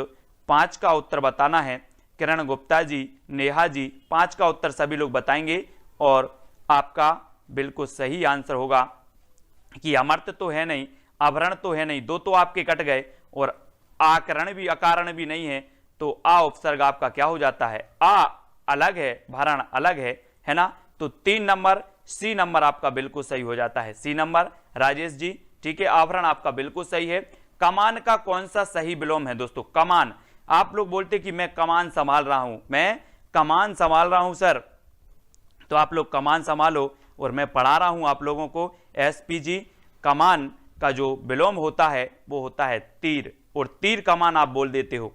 5 का उत्तर बताना है। किरण गुप्ता जी, नेहा जी 5 का उत्तर सभी लोग बताएंगे और आपका बिल्कुल सही आंसर होगा कि अमर्त तो है नहीं, आवरण तो है नहीं, 2 तो आपके कट गए, और आकरण भी अकारण भी नहीं है, तो आ उपसर्ग आपका क्या हो जाता है, आ अलग है, भरण अलग है ना। तो 3 नंबर सी नंबर आपका बिल्कुल सही हो जाता है, सी नंबर राजेश जी। ठीक है, आवरण आपका बिल्कुल सही है। कमान का कौन सा सही विलोम है दोस्तों, कमान। आप लोग बोलते कि मैं कमान संभाल रहा हूं, मैं कमान संभाल रहा हूं सर, तो आप लोग कमान संभालो, और मैं पढ़ा रहा हूं आप लोगों को एसपीजी। कमान का जो विलोम होता है वो होता है तीर, और तीर कमान आप बोल देते हो,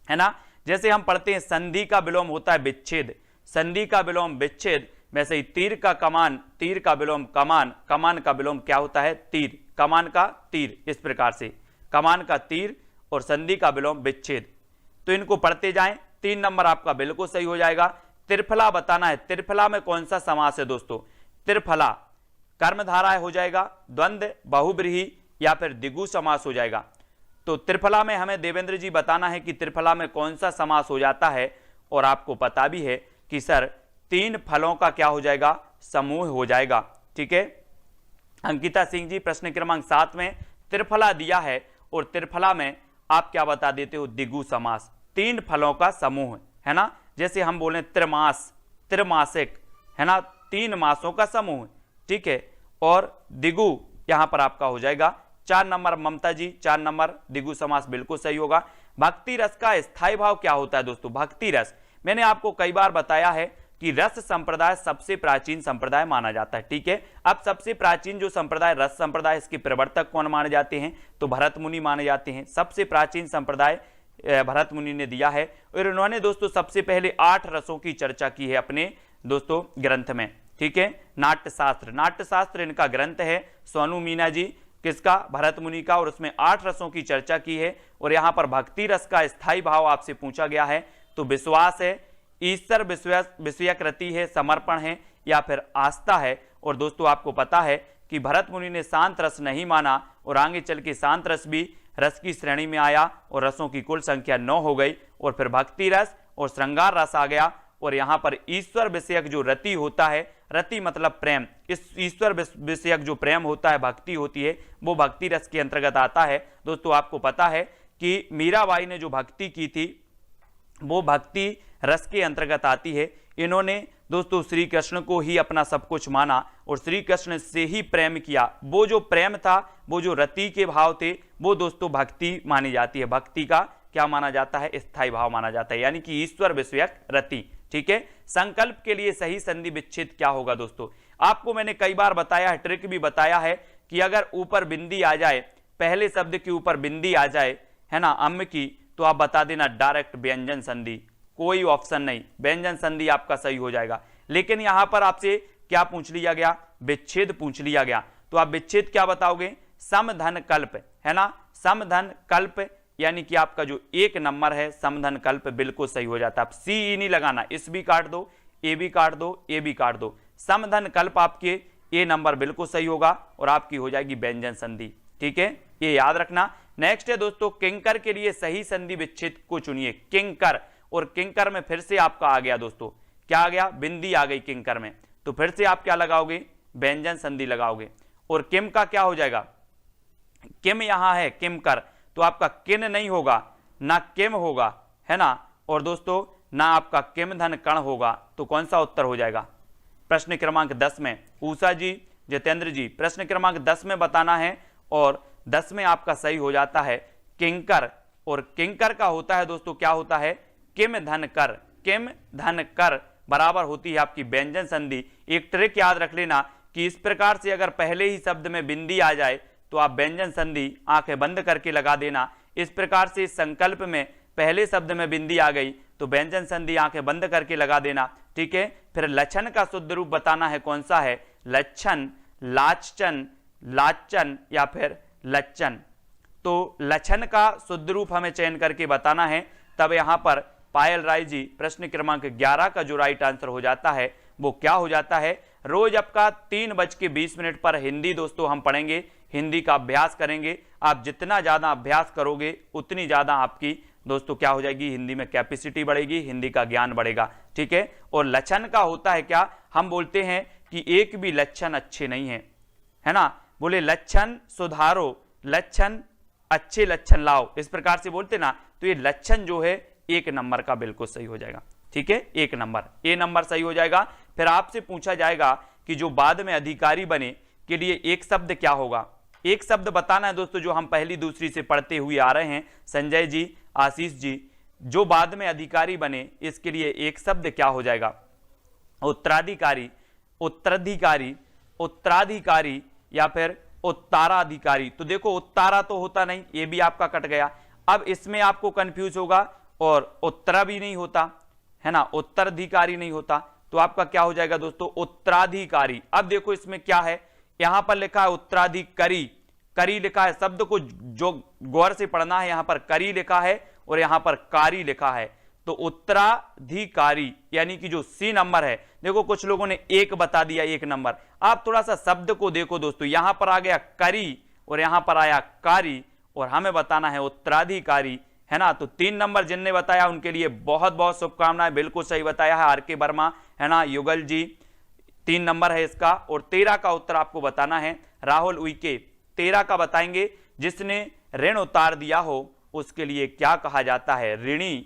है ना। जैसे हम पढ़ते हैं संधि का विलोम होता है विच्छेद, संधि का विलोम विच्छेद, वैसे ही तीर का कमान, तीर का विलोम कमान, कमान का विलोम क्या होता है, तीर, कमान का तीर। इस प्रकार से कमान का तीर और संधि का विलोम विच्छेद। तो इनको पढ़ते जाएं, 3 नंबर आपका बिल्कुल सही हो जाएगा। त्रिफला बताना है, त्रिफला में कौन सा समास है दोस्तों। त्रिफला कर्मधारय हो जाएगा, द्वंद्व, बहुब्रीहि या फिर द्विगु समास हो जाएगा। तो त्रिफला में हमें देवेंद्र जी बताना है कि त्रिफला में कौन सा समास हो जाता है। और आपको पता भी है कि सर 3 फलों का क्या हो जाएगा, समूह हो जाएगा। ठीक है, अंकिता सिंह जी प्रश्न क्रमांक 7 में त्रिफला दिया है, और त्रिफला में आप क्या बता देते हो, द्विगु समास, 3 फलों का समूह, है ना। जैसे हम बोले त्रिमास, त्रिमासिक, है ना, 3 मासों का समूह। ठीक है, और द्विगु यहां पर आपका हो जाएगा 4 नंबर ममता जी, 4 नंबर द्विगु समास बिल्कुल सही होगा। भक्ति रस का स्थायी भाव क्या होता है दोस्तों, भक्ति रस, मैंने आपको कई बार बताया है कि रस संप्रदाय सबसे प्राचीन संप्रदाय माना जाता है। ठीक है, अब सबसे प्राचीन जो संप्रदाय रस संप्रदाय, इसके प्रवर्तक कौन माने जाते हैं, तो भरत मुनि माने जाते हैं। सबसे प्राचीन संप्रदाय भरत मुनि ने दिया है, और उन्होंने दोस्तों सबसे पहले 8 रसों की चर्चा की है अपने दोस्तों ग्रंथ में। ठीक है, नाट्यशास्त्र, नाट्यशास्त्र इनका ग्रंथ है, सोनू मीना जी, किसका, भरत मुनि का, और उसमें 8 रसों की चर्चा की है। और यहां पर भक्ति रस का स्थायी भाव आपसे पूछा गया है, तो विश्वास है, ईश्वर विषयक रति है, समर्पण है, या फिर आस्था है। और दोस्तों आपको पता है कि भरत मुनि ने शांत रस नहीं माना, और आगे चल के शांत रस भी रस की श्रेणी में आया, और रसों की कुल संख्या 9 हो गई, और फिर भक्ति रस और श्रृंगार रस आ गया। और यहां पर ईश्वर विषयक जो रति होता है, रति मतलब प्रेम, इस ईश्वर विषयक जो प्रेम होता है, भक्ति होती है, वो भक्ति रस के अंतर्गत आता है। दोस्तों आपको पता है कि मीराबाई ने जो भक्ति की थी वो भक्ति रस के अंतर्गत आती है, इन्होंने दोस्तों श्री कृष्ण को ही अपना सब कुछ माना और श्री कृष्ण से ही प्रेम किया। वो जो प्रेम था, वो जो रति के भाव थे, वो दोस्तों भक्ति मानी जाती है। भक्ति का क्या माना जाता है? स्थायी भाव माना जाता है, यानी कि ईश्वर विषयक रति। ठीक है, संकल्प के लिए सही संधि विच्छेद क्या होगा दोस्तों? आपको मैंने कई बार बताया है, ट्रिक भी बताया है कि अगर ऊपर बिंदी आ जाए, पहले शब्द के ऊपर बिंदी आ जाए, है ना, अम्म की, तो आप बता देना डायरेक्ट व्यंजन संधि, कोई ऑप्शन नहीं, व्यंजन संधि आपका सही हो जाएगा। लेकिन यहां पर आपसे क्या पूछ लिया गया? विच्छेद पूछ लिया गया। तो आप विच्छेद क्या बताओगे? समधन कल्प, है ना, समधन कल्प, यानी कि आपका जो 1 नंबर है समधन कल्प बिल्कुल सही हो जाता है। आप सी ई नहीं लगाना, इस भी काट दो, ए भी काट दो, ए भी काट दो, समधन कल्प आपके ए नंबर बिल्कुल सही होगा और आपकी हो जाएगी व्यंजन संधि। ठीक है, ये याद रखना। नेक्स्ट है दोस्तों, किंकर के लिए सही संधि विच्छेद को चुनिए। किंकर, और किंकर में फिर से आपका आ गया दोस्तों, क्या आ गया? बिंदी आ गई किंकर में, तो फिर से आप क्या लगाओगे? व्यंजन संधि लगाओगे। और किम का क्या हो जाएगा? किम यहां है, किमकर, तो आपका किन नहीं होगा, ना किम होगा, है ना, और दोस्तों ना आपका किम धन कण होगा। तो कौन सा उत्तर हो जाएगा? प्रश्न क्रमांक 10 में उषा जी, जितेंद्र जी, प्रश्न क्रमांक 10 में बताना है और 10 में आपका सही हो जाता है किंकर। और किंकर का होता है दोस्तों, क्या होता है? किम धन कर, किम धन कर बराबर होती है आपकी व्यंजन संधि। एक ट्रिक याद रख लेना कि इस प्रकार से अगर पहले ही शब्द में बिंदी आ जाए तो आप व्यंजन संधि आंखें बंद करके लगा देना। इस प्रकार से संकल्प में पहले शब्द में बिंदी आ गई तो व्यंजन संधि आंखें बंद करके लगा देना। ठीक है, फिर लक्षण का शुद्ध रूप बताना है, कौन सा है? लक्षण, लाचन, लाचन या फिर लक्षण। तो लक्षण का शुद्ध रूप हमें चयन करके बताना है। तब यहां पर पायल राय जी, प्रश्न क्रमांक 11 का जो राइट आंसर हो जाता है वो क्या हो जाता है? रोज आपका 3:20 पर हिंदी दोस्तों हम पढ़ेंगे, हिंदी का अभ्यास करेंगे। आप जितना ज्यादा अभ्यास करोगे उतनी ज्यादा आपकी दोस्तों क्या हो जाएगी? हिंदी में कैपेसिटी बढ़ेगी, हिंदी का ज्ञान बढ़ेगा। ठीक है, और लक्षण का होता है क्या? हम बोलते हैं कि एक भी लक्षण अच्छे नहीं है, है ना, बोले लक्षण सुधारो, लक्षण अच्छे लक्षण लाओ, इस प्रकार से बोलते ना, तो ये लक्षण जो है 1 नंबर का बिल्कुल सही हो जाएगा। ठीक है, 1 नंबर, ए नंबर सही हो जाएगा। फिर आपसे पूछा जाएगा कि जो बाद में अधिकारी बने के लिए एक शब्द क्या होगा? एक शब्द बताना है दोस्तों, जो हम पहली दूसरी से पढ़ते हुए आ रहे हैं। संजय जी, आशीष जी, जो बाद में अधिकारी बने इसके लिए एक शब्द क्या हो जाएगा? उत्तराधिकारी, उत्तराधिकारी, उत्तराधिकारी या फिर उत्तराधिकारी। तो देखो उत्तारा तो होता नहीं, ये भी आपका कट गया। अब इसमें आपको कंफ्यूज होगा, और उत्तरा भी नहीं होता, है ना, उत्तराधिकारी नहीं होता, तो आपका क्या हो जाएगा दोस्तों? उत्तराधिकारी। अब देखो इसमें क्या है, यहां पर लिखा है उत्तराधिकारी, करी लिखा है, शब्द को जो गौर से पढ़ना है, यहां पर करी लिखा है और यहां पर कारी लिखा है। तो उत्तराधिकारी यानी कि जो सी नंबर है, देखो कुछ लोगों ने 1 बता दिया, 1 नंबर। आप थोड़ा सा शब्द को देखो दोस्तों, यहां पर आ गया करी और यहां पर आया कारी, और हमें बताना है उत्तराधिकारी, है ना। तो 3 नंबर जिनने बताया उनके लिए बहुत बहुत शुभकामनाएं, बिल्कुल सही बताया है आर के वर्मा, है ना, युगल जी, 3 नंबर है इसका। और 13 का उत्तर आपको बताना है राहुल उइके, 13 का बताएंगे, जिसने ऋण उतार दिया हो उसके लिए क्या कहा जाता है? ऋणी,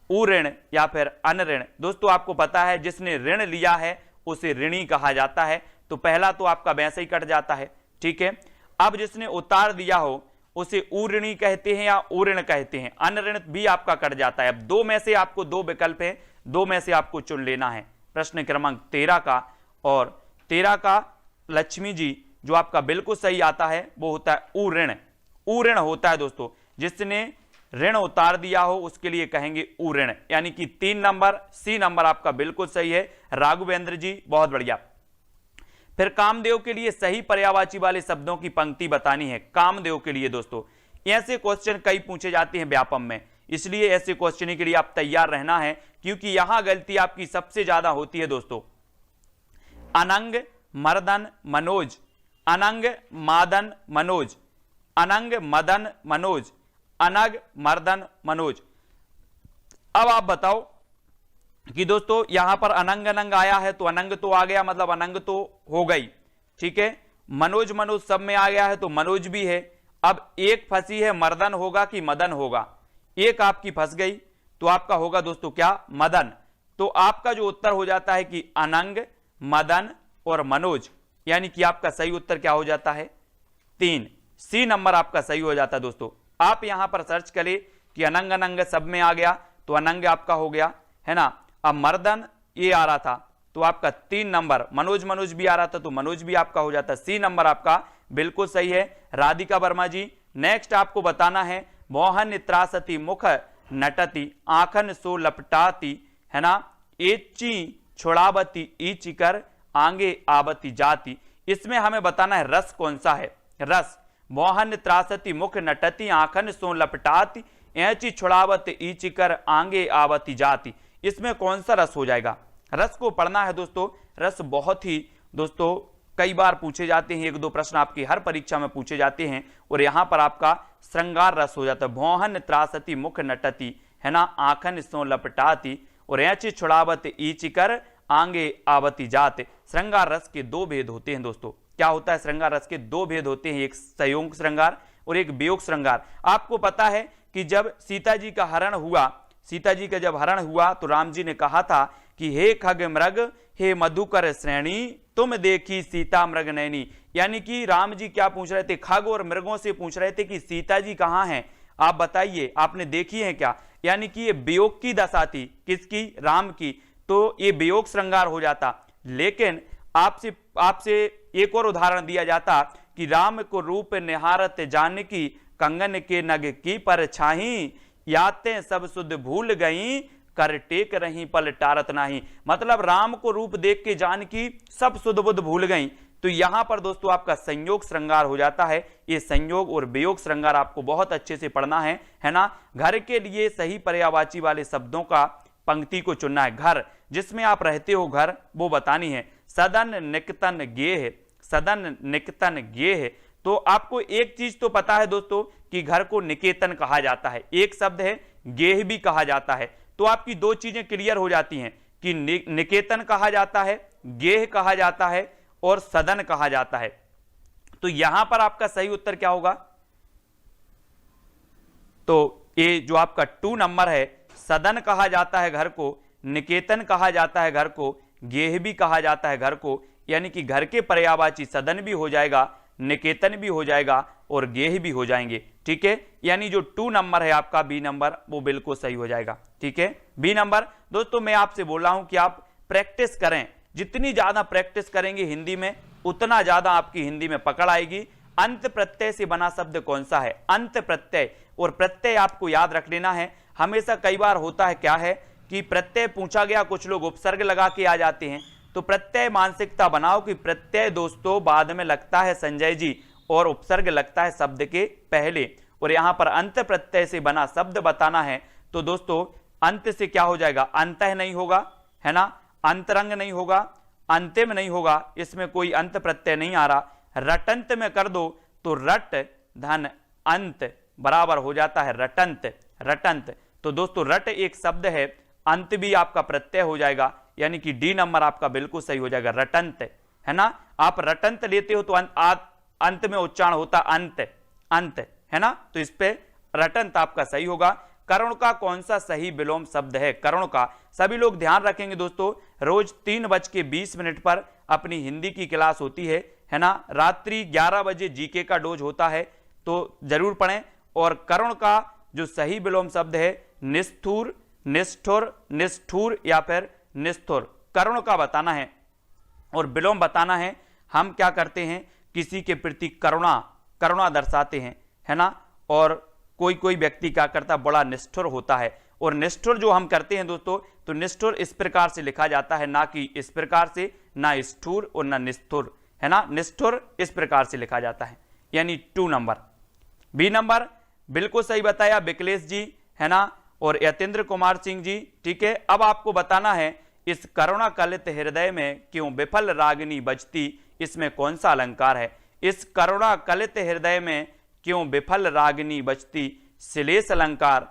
उऋण या फिर अनऋण। दोस्तों आपको पता है जिसने ऋण लिया है उसे ऋणी कहा जाता है, तो पहला तो आपका वैसे ही कट जाता है। ठीक है, अब जिसने उतार दिया हो उसे उऋणी कहते हैं या उऋण कहते हैं, अनऋण भी आपका कट जाता है। अब 2 में से आपको 2 विकल्प है, 2 में से आपको चुन लेना है। प्रश्न क्रमांक 13 का, और 13 का लक्ष्मी जी जो आपका बिल्कुल सही आता है वो होता है उऋण, उऋण होता है दोस्तों, जिसने ऋण उतार दिया हो उसके लिए कहेंगे उऋण, यानी कि 3 नंबर, सी नंबर आपका बिल्कुल सही है राघवेंद्र जी, बहुत बढ़िया। फिर कामदेव के लिए सही पर्यायवाची वाले शब्दों की पंक्ति बतानी है। कामदेव के लिए दोस्तों ऐसे क्वेश्चन कई पूछे जाते हैं व्यापम में, इसलिए ऐसे क्वेश्चन के लिए आप तैयार रहना है, क्योंकि यहां गलती आपकी सबसे ज्यादा होती है दोस्तों। अनंग मर्दन मनोज, अनंग मादन मनोज, अनंग मदन मनोज, अनग मर्दन मनोज। अब आप बताओ कि दोस्तों यहां पर अनंग अनंग आया है तो अनंग तो आ गया, मतलब अनंग तो हो गई। ठीक है, मनोज मनोज सब में आ गया है तो मनोज भी है। अब एक फंसी है, मर्दन होगा कि मदन होगा, एक आपकी फंस गई तो आपका होगा दोस्तों क्या? मदन। तो आपका जो उत्तर हो जाता है कि अनंग, मदन और मनोज, यानी कि आपका सही उत्तर क्या हो जाता है 3, सी नंबर आपका सही हो जाता है। दोस्तों आप यहां पर सर्च करें कि अनंग अनंग सब में आ गया तो अनंग आपका हो गया, है ना। अब मर्दन ये आ रहा था तो आपका 3 नंबर, मनोज मनोज भी आ रहा था तो मनोज भी आपका हो जाता, सी नंबर आपका बिल्कुल सही है राधिका वर्मा जी। नेक्स्ट आपको बताना है मोहन त्रासती मुख नटती आंखन सो लपटाती, है ना, एची छोड़ावती ईचिकर आंगे आवती जाती। इसमें हमें बताना है रस कौन सा है। रस मोहन त्रासती मुख नटती आंखन सो लपटाती एची छुड़ावत ईचिकर आंगे आवती जाती, इसमें कौन सा रस हो जाएगा। रस को पढ़ना है दोस्तों। रस बहुत ही दोस्तों कई बार पूछे जाते हैं, 1-2 प्रश्न आपकी हर परीक्षा में पूछे जाते हैं और यहां पर आपका श्रृंगार रस हो जाता है। मोहन त्रासती मुख नटती, है ना, आंखन सो लपटाती और एची छुड़ावत ईचिकर आंगे आवती जाते। श्रृंगार रस के 2 भेद होते हैं दोस्तों। क्या होता है श्रृंगार रस के 2 भेद होते हैं, एक संयोग श्रृंगार और एक वियोग श्रृंगार। आपको पता है कि जब सीता जी का हरण हुआ, सीता जी का जब हरण हुआ तो राम जी ने कहा था कि हे खग मृग हे मधुकर श्रेणी तुम देखी सीता मृग नैनी, यानी कि राम जी क्या पूछ रहे थे, खग और मृगों से पूछ रहे थे कि सीता जी कहां हैं, आप बताइए आपने देखी है क्या। यानी कि ये वियोग की दशा थी, किसकी, राम की, तो ये वियोग श्रृंगार हो जाता। लेकिन आपसे एक और उदाहरण दिया जाता कि राम को रूप निहारत जानकी कंगन के नग की परछाई याते सब सुध भूल गई कर टेक रही पल टारत नाही। मतलब राम को रूप देख के जानकी सब सुध बुध भूल गई। तो यहां पर दोस्तों आपका संयोग श्रृंगार हो जाता है। ये संयोग और वियोग श्रृंगार आपको बहुत अच्छे से पढ़ना है ना। घर के लिए सही पर्यायवाची वाले शब्दों का पंक्ति को चुनना है। घर जिसमें आप रहते हो घर वो बतानी है। सदन निकतन गेह, सदन निकतन गेह, तो आपको एक चीज तो पता है दोस्तों कि घर को निकेतन कहा जाता है, एक शब्द है गेह भी कहा जाता है। तो आपकी 2 चीजें क्लियर हो जाती हैं कि निकेतन कहा जाता है, गेह कहा जाता है और सदन कहा जाता है। तो यहां पर आपका सही उत्तर क्या होगा, तो ये जो आपका 2 नंबर है, सदन कहा जाता है घर को, निकेतन कहा जाता है घर को, गेह भी कहा जाता है घर को, यानी कि घर के पर्यायवाची सदन भी हो जाएगा, निकेतन भी हो जाएगा और गेह भी हो जाएंगे। ठीक है, यानी जो 2 नंबर है आपका बी नंबर वो बिल्कुल सही हो जाएगा। ठीक है, बी नंबर। दोस्तों मैं आपसे बोल रहा हूं कि आप प्रैक्टिस करें, जितनी ज्यादा प्रैक्टिस करेंगे हिंदी में उतना ज्यादा आपकी हिंदी में पकड़ आएगी। अंत प्रत्यय से बना शब्द कौन सा है, अंत प्रत्यय, और प्रत्यय आपको याद रख लेना है। हमेशा कई बार होता है क्या है कि प्रत्यय पूछा गया, कुछ लोग उपसर्ग लगा के आ जाते हैं, तो प्रत्यय मानसिकता बनाओ कि प्रत्यय दोस्तों बाद में लगता है संजय जी और उपसर्ग लगता है शब्द के पहले। और यहां पर अंत प्रत्यय से बना शब्द बताना है तो दोस्तों अंत से क्या हो जाएगा, अंतः नहीं होगा, है ना, अंतरंग नहीं होगा, अंतिम नहीं होगा, इसमें कोई अंत प्रत्यय नहीं आ रहा। रटंत में कर दो तो रट धन अंत बराबर हो जाता है रटंत, रटंत। तो दोस्तों रट एक शब्द है, अंत भी आपका प्रत्यय हो जाएगा, यानी कि डी नंबर आपका बिल्कुल सही हो जाएगा रटंत, है ना। आप रटंत लेते हो तो अंत में उच्चारण होता अंत, अंत, है ना, तो इस पे रटंत आपका सही होगा। करुण का कौन सा सही विलोम शब्द है, करुण का। सभी लोग ध्यान रखेंगे दोस्तों, रोज 3:20 पर अपनी हिंदी की क्लास होती है ना। रात्रि 11 बजे जीके का डोज होता है, तो जरूर पढ़ें। और करुण का जो सही विलोम शब्द है निष्ठुर, निष्ठुर, निष्ठुर या फिर निष्ठुर, करुण का बताना है और विलोम बताना है। हम क्या करते हैं, किसी के प्रति करुणा, करुणा दर्शाते हैं, है ना। और कोई कोई व्यक्ति क्या करता है, बड़ा निष्ठुर होता है। और निष्ठुर जो हम करते हैं दोस्तों, तो निष्ठुर इस प्रकार से लिखा जाता है, ना कि इस प्रकार से, ना स्ठुर और ना निष्ठुर, है ना। निष्ठुर इस प्रकार से लिखा जाता है, यानी 2 नंबर। बी नंबर बिल्कुल सही बताया विकलेश जी, है ना, और यतेंद्र कुमार सिंह जी। ठीक है, अब आपको बताना है इस करुणा कलित हृदय में क्यों विफल रागिनी बजती, इसमें कौन सा अलंकार है। इस करुणा कलित हृदय में क्यों विफल रागिनी बजती, श्लेष अलंकार,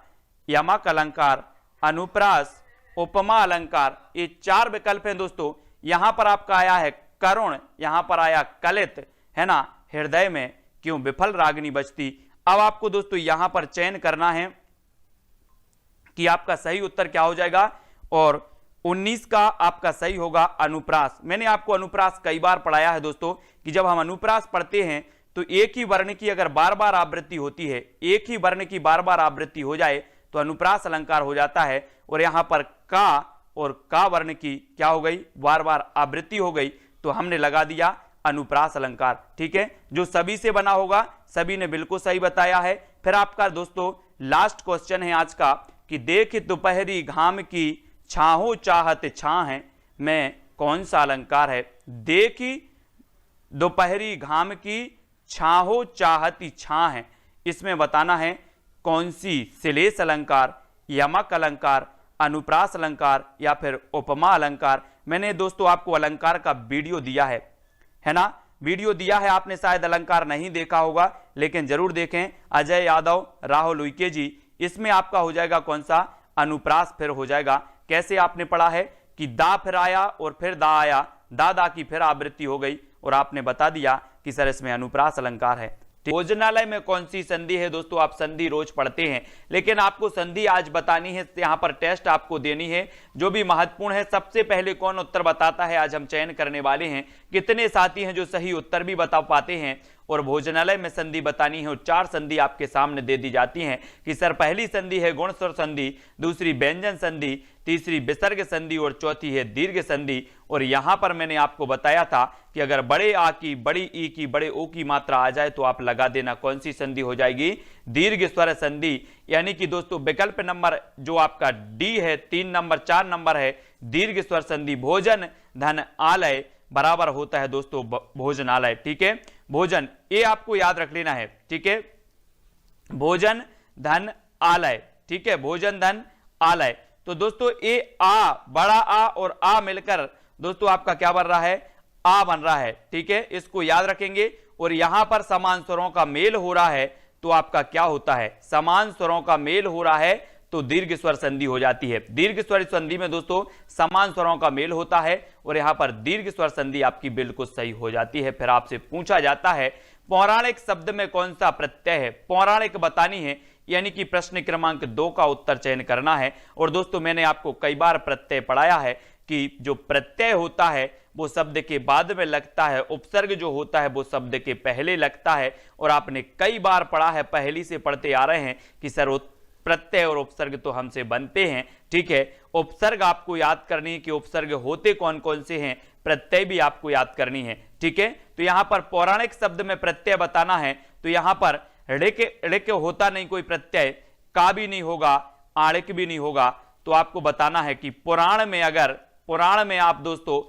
यमक अलंकार, अनुप्रास, उपमा अलंकार, ये 4 विकल्प हैं दोस्तों। यहां पर आपका आया है करुण, यहां पर आया कलित, है ना, हृदय में क्यों विफल रागिनी बजती। अब आपको दोस्तों यहां पर चयन करना है कि आपका सही उत्तर क्या हो जाएगा। और 19 का आपका सही होगा अनुप्रास। मैंने आपको अनुप्रास कई बार पढ़ाया है दोस्तों कि जब हम अनुप्रास पढ़ते हैं तो एक ही वर्ण की अगर बार बार आवृत्ति होती है, एक ही वर्ण की बार बार आवृत्ति हो जाए तो अनुप्रास अलंकार हो जाता है। और यहां पर का और का वर्ण की क्या हो गई, बार बार आवृत्ति हो गई, तो हमने लगा दिया अनुप्रास अलंकार। ठीक है, जो सभी से बना होगा सभी ने बिल्कुल सही बताया है। फिर आपका दोस्तों लास्ट क्वेश्चन है आज का कि देख दोपहरी घाम की छाहो चाहत छां है में कौन सा अलंकार है। देखी दोपहरी घाम की छाहो चाहती छां है, इसमें बताना है कौन सी श्लेष अलंकार, यमक अलंकार, अनुप्रास अलंकार या फिर उपमा अलंकार। मैंने दोस्तों आपको अलंकार का वीडियो दिया है ना, वीडियो दिया है, आपने शायद अलंकार नहीं देखा होगा लेकिन जरूर देखें। अजय यादव, राहुल उइके जी, इसमें आपका हो जाएगा कौन सा, अनुप्रास फिर हो जाएगा। कैसे आपने पढ़ा है कि दा फिर आया और फिर दा आया, दा की फिर आवृत्ति हो गई और आपने बता दिया कि सर इसमें अनुप्रास अलंकार है। भोजनालय में कौन सी संधि है दोस्तों, आप संधि रोज पढ़ते हैं लेकिन आपको संधि आज बतानी है, यहां पर टेस्ट आपको देनी है जो भी महत्वपूर्ण है। सबसे पहले कौन उत्तर बताता है आज हम चयन करने वाले हैं। कितने साथी हैं जो सही उत्तर भी बता पाते हैं और भोजनालय में संधि बतानी है। और 4 संधि आपके सामने दे दी जाती हैं कि सर पहली संधि है गुण स्वर संधि, दूसरी व्यंजन संधि, तीसरी विसर्ग संधि और चौथी है दीर्घ संधि। और यहां पर मैंने आपको बताया था कि अगर बड़े आ की, बड़ी ई की, बड़े ओ की मात्रा आ जाए तो आप लगा देना कौन सी संधि हो जाएगी, दीर्घ स्वर संधि। यानी कि दोस्तों विकल्प नंबर जो आपका डी है, 3 नंबर 4 नंबर है दीर्घ स्वर संधि। भोजन धन आलय बराबर होता है दोस्तों भोजनालय। ठीक है, भोजन ये आपको याद रख लेना है। ठीक है, भोजन धन आलय। ठीक है, भोजन धन आलय। तो दोस्तों ये आ, बड़ा आ और आ मिलकर दोस्तों आपका क्या बन रहा है, आ बन रहा है। ठीक है, इसको याद रखेंगे। और यहां पर समान स्वरों का मेल हो रहा है तो आपका क्या होता है, समान स्वरों का मेल हो रहा है तो दीर्घ स्वर संधि हो जाती है। दीर्घ स्वर संधि में दोस्तों समान स्वरों का मेल होता है और यहां पर दीर्घ स्वर संधि आपकी बिल्कुल सही हो जाती है। फिर आपसे पूछा जाता है पौराणिक शब्द में कौन सा प्रत्यय है, पौराणिक बतानी है, यानी कि प्रश्न क्रमांक 2 का उत्तर चयन करना है। और दोस्तों मैंने आपको कई बार प्रत्यय पढ़ाया है कि जो प्रत्यय होता है वो शब्द के बाद में लगता है, उपसर्ग जो होता है वो शब्द के पहले लगता है। और आपने कई बार पढ़ा है, पहली से पढ़ते आ रहे हैं कि सर प्रत्यय और उपसर्ग तो हमसे बनते हैं। ठीक है, उपसर्ग आपको याद करनी है कि उपसर्ग होते कौन कौन से हैं, प्रत्यय भी आपको याद करनी है। ठीक है, तो यहां पर पौराणिक शब्द में प्रत्यय बताना है तो यहां पर ऋक होता नहीं कोई प्रत्यय, का भी नहीं होगा, आणिक भी नहीं होगा। तो आपको बताना है कि पुराण में, अगर पुराण में आप दोस्तों